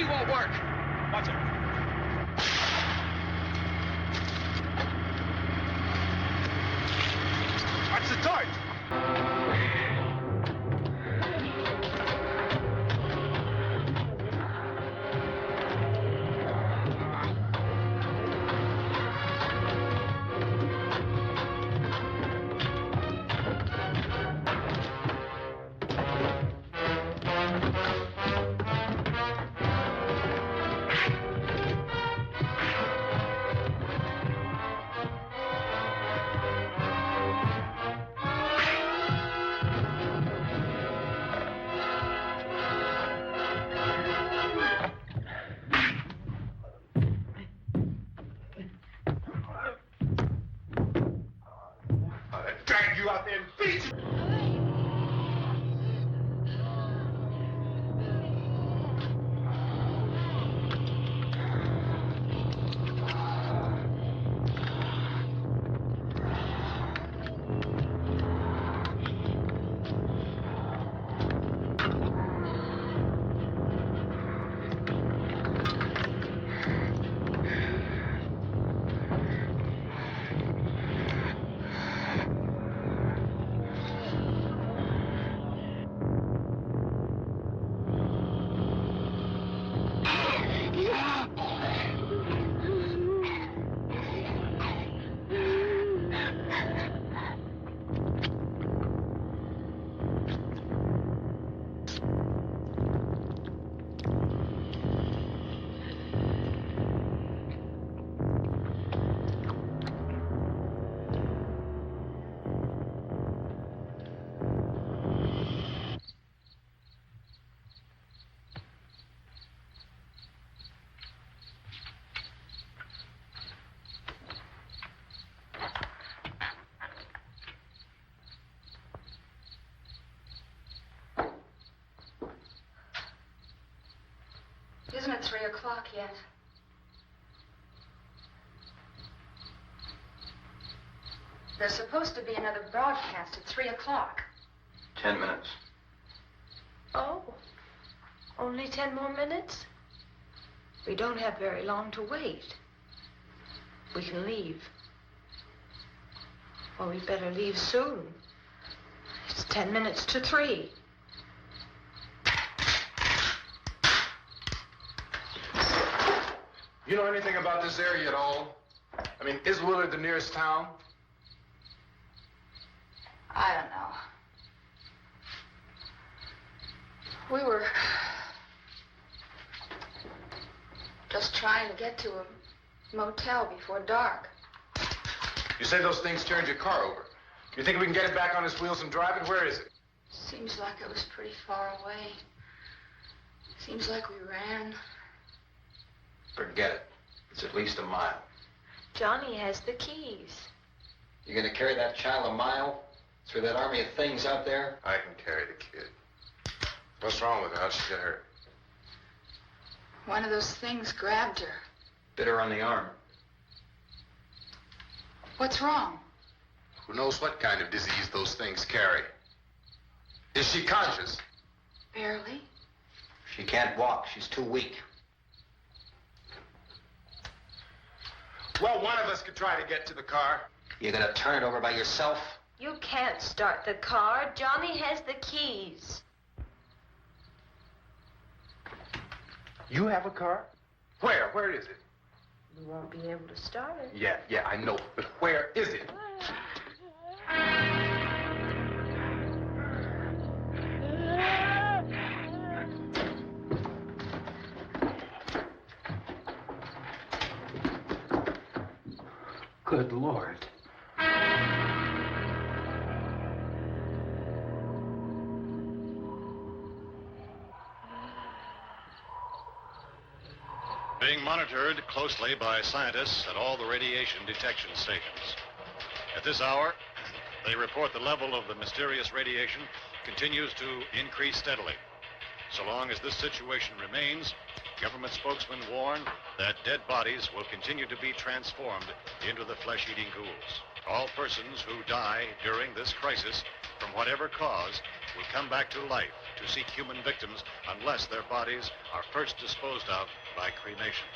key won't work. Watch it. Watch the torch. Drag you out there and beat you. Isn't it 3 o'clock yet? There's supposed to be another broadcast at 3 o'clock. 10 minutes. Oh, only 10 more minutes? We don't have very long to wait. We can leave. Well, we'd better leave soon. It's 10 minutes to 3. You know anything about this area at all? I mean, is Willard the nearest town? I don't know. We were just trying to get to a motel before dark. You say those things turned your car over. You think we can get it back on its wheels and drive it? Where is it? Seems like it was pretty far away. Seems like we ran. Forget it. It's at least a mile. Johnny has the keys. You gonna carry that child a mile through that army of things out there? I can carry the kid. What's wrong with her? How'd she get hurt? One of those things grabbed her. Bit her on the arm. What's wrong? Who knows what kind of disease those things carry? Is she conscious? Barely. She can't walk. She's too weak. Well, one of us could try to get to the car. You gonna turn it over by yourself? You can't start the car. Johnny has the keys. You have a car? Where? Where is it? You won't be able to start it. Yeah, I know. But where is it? Good Lord. Being monitored closely by scientists at all the radiation detection stations. At this hour, they report the level of the mysterious radiation continues to increase steadily. So long as this situation remains, government spokesmen warn that dead bodies will continue to be transformed into the flesh-eating ghouls. All persons who die during this crisis, from whatever cause, will come back to life to seek human victims unless their bodies are first disposed of by cremation.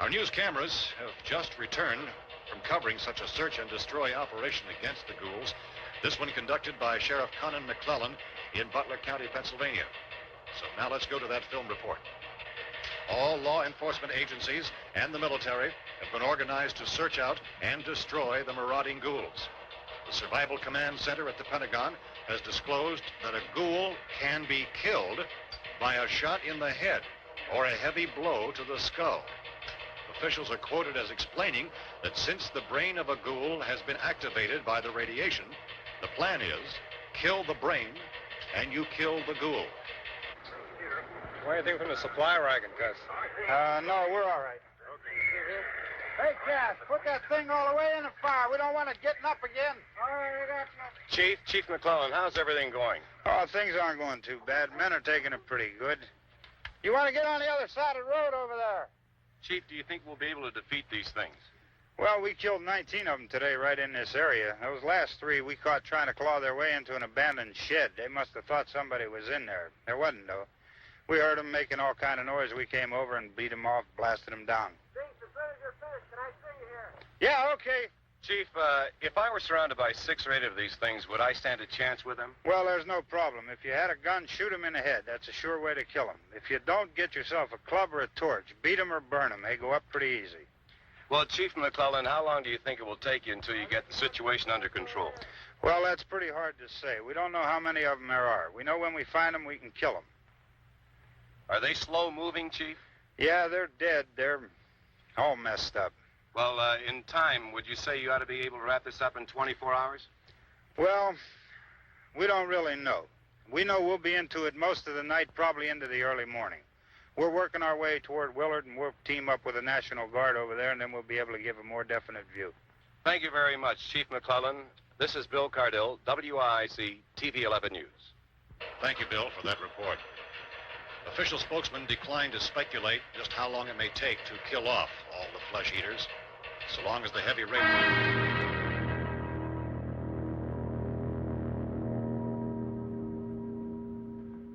Our news cameras have just returned from covering such a search and destroy operation against the ghouls, this one conducted by Sheriff Conan McClellan in Butler County, Pennsylvania. So now let's go to that film report. All law enforcement agencies and the military have been organized to search out and destroy the marauding ghouls. The Survival Command Center at the Pentagon has disclosed that a ghoul can be killed by a shot in the head or a heavy blow to the skull. Officials are quoted as explaining that since the brain of a ghoul has been activated by the radiation, the plan is kill the brain and you kill the ghoul. What do you think from the supply wagon, Gus? No, we're all right. Hey, Cass, put that thing all the way in the fire. We don't want it getting up again. All right, I got you. Chief McClellan, how's everything going? Oh, things aren't going too bad. Men are taking it pretty good. You want to get on the other side of the road over there? Chief, do you think we'll be able to defeat these things? Well, we killed 19 of them today right in this area. Those last 3 we caught trying to claw their way into an abandoned shed. They must have thought somebody was in there. There wasn't, though. We heard them making all kind of noise. We came over and beat them off, blasted them down. Chief, as soon as you're finished, can I see you here? Yeah, okay. Chief, if I were surrounded by 6 or 8 of these things, would I stand a chance with them? Well, there's no problem. If you had a gun, shoot them in the head. That's a sure way to kill them. If you don't, get yourself a club or a torch. Beat them or burn them. They go up pretty easy. Well, Chief McClellan, how long do you think it will take you until you get the situation under control? Well, that's pretty hard to say. We don't know how many of them there are. We know when we find them, we can kill them. Are they slow-moving, Chief? Yeah, they're dead. They're all messed up. Well, in time, would you say you ought to be able to wrap this up in 24 hours? Well, we don't really know. We know we'll be into it most of the night, probably into the early morning. We're working our way toward Willard, and we'll team up with the National Guard over there, and then we'll be able to give a more definite view. Thank you very much, Chief McClellan. This is Bill Cardill, WIC TV 11 News. Thank you, Bill, for that report. Official spokesman declined to speculate just how long it may take to kill off all the flesh eaters, so long as the heavy rain...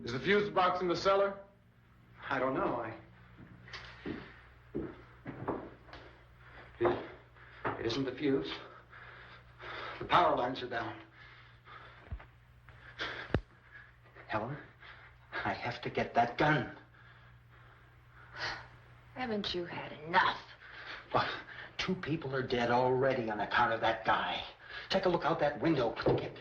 Is the fuse box in the cellar? I don't know. It isn't the fuse. The power lines are down. Helen, I have to get that gun. Haven't you had enough? Well, 2 people are dead already on account of that guy. Take a look out that window. Click it.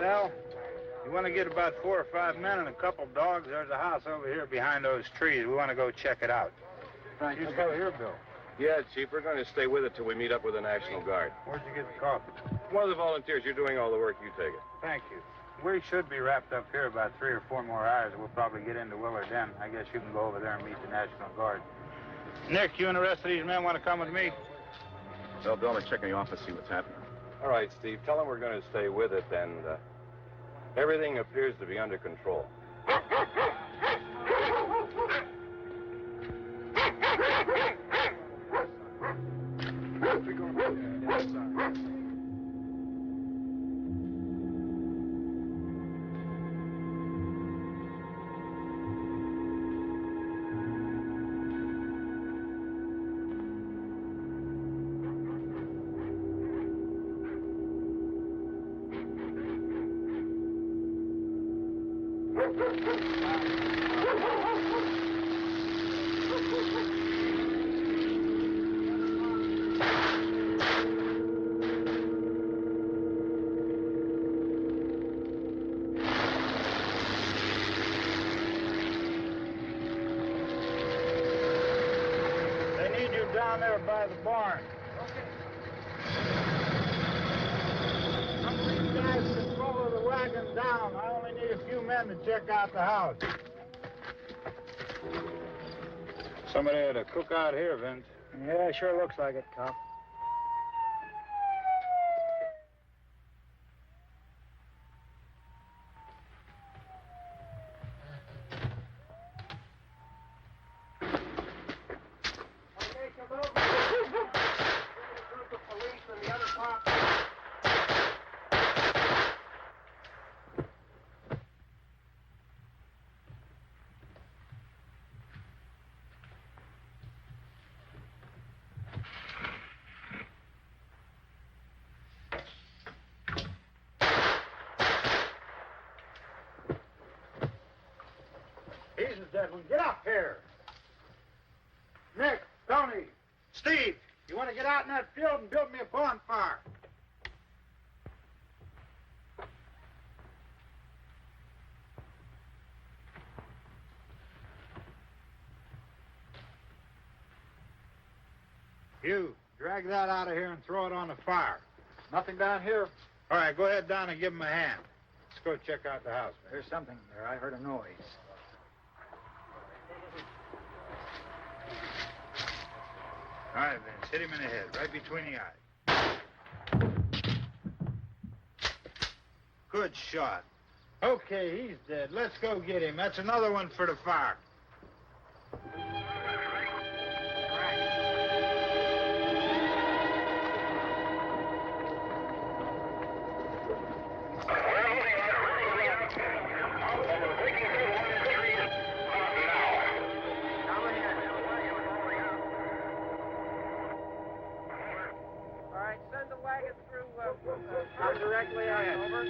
Sal, you want to get about 4 or 5 men and a couple dogs? There's a house over here behind those trees. We want to go check it out. Thank you. Go here, Bill. Yeah, Chief, we're going to stay with it till we meet up with the National Guard. Where'd you get the coffee? One of the volunteers, you're doing all the work, you take it. Thank you. We should be wrapped up here about 3 or 4 more hours. We'll probably get into Willard then. I guess you can go over there and meet the National Guard. Nick, you and the rest of these men want to come with me? Well, Bill, let's check in the office, see what's happening. All right, Steve, tell them we're going to stay with it, and everything appears to be under control. Down there by the barn. Some of these guys can follow the wagon down. I only need a few men to check out the house. Somebody had a cook out here, Vince. Yeah, sure looks like it, Cop. Jesus, Edwin, get up here. Nick, Tony, Steve, you want to get out in that field and build me a bonfire? You, drag that out of here and throw it on the fire. Nothing down here. All right, go ahead down and give him a hand. Let's go check out the house. There's something there. I heard a noise. All right, Vince, hit him in the head, right between the eyes. Good shot. Okay, he's dead. Let's go get him. That's another one for the fire. Directly out, over.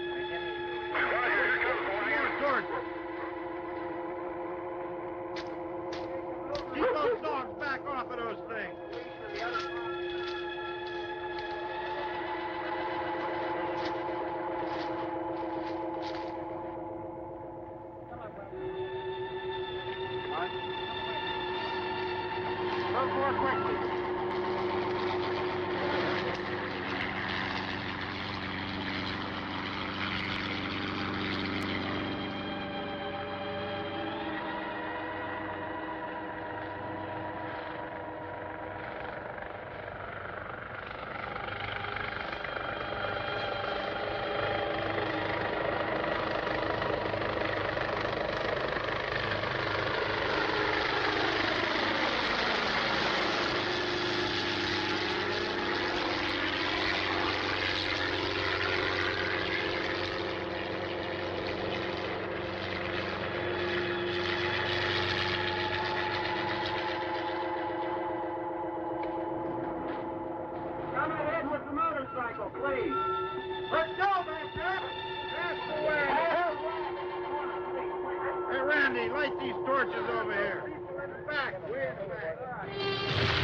Keep those dogs back off of those things. Look more quickly. Please. Let's go, man. That's the way. Hey, Randy, light these torches over here. Back, way in the back.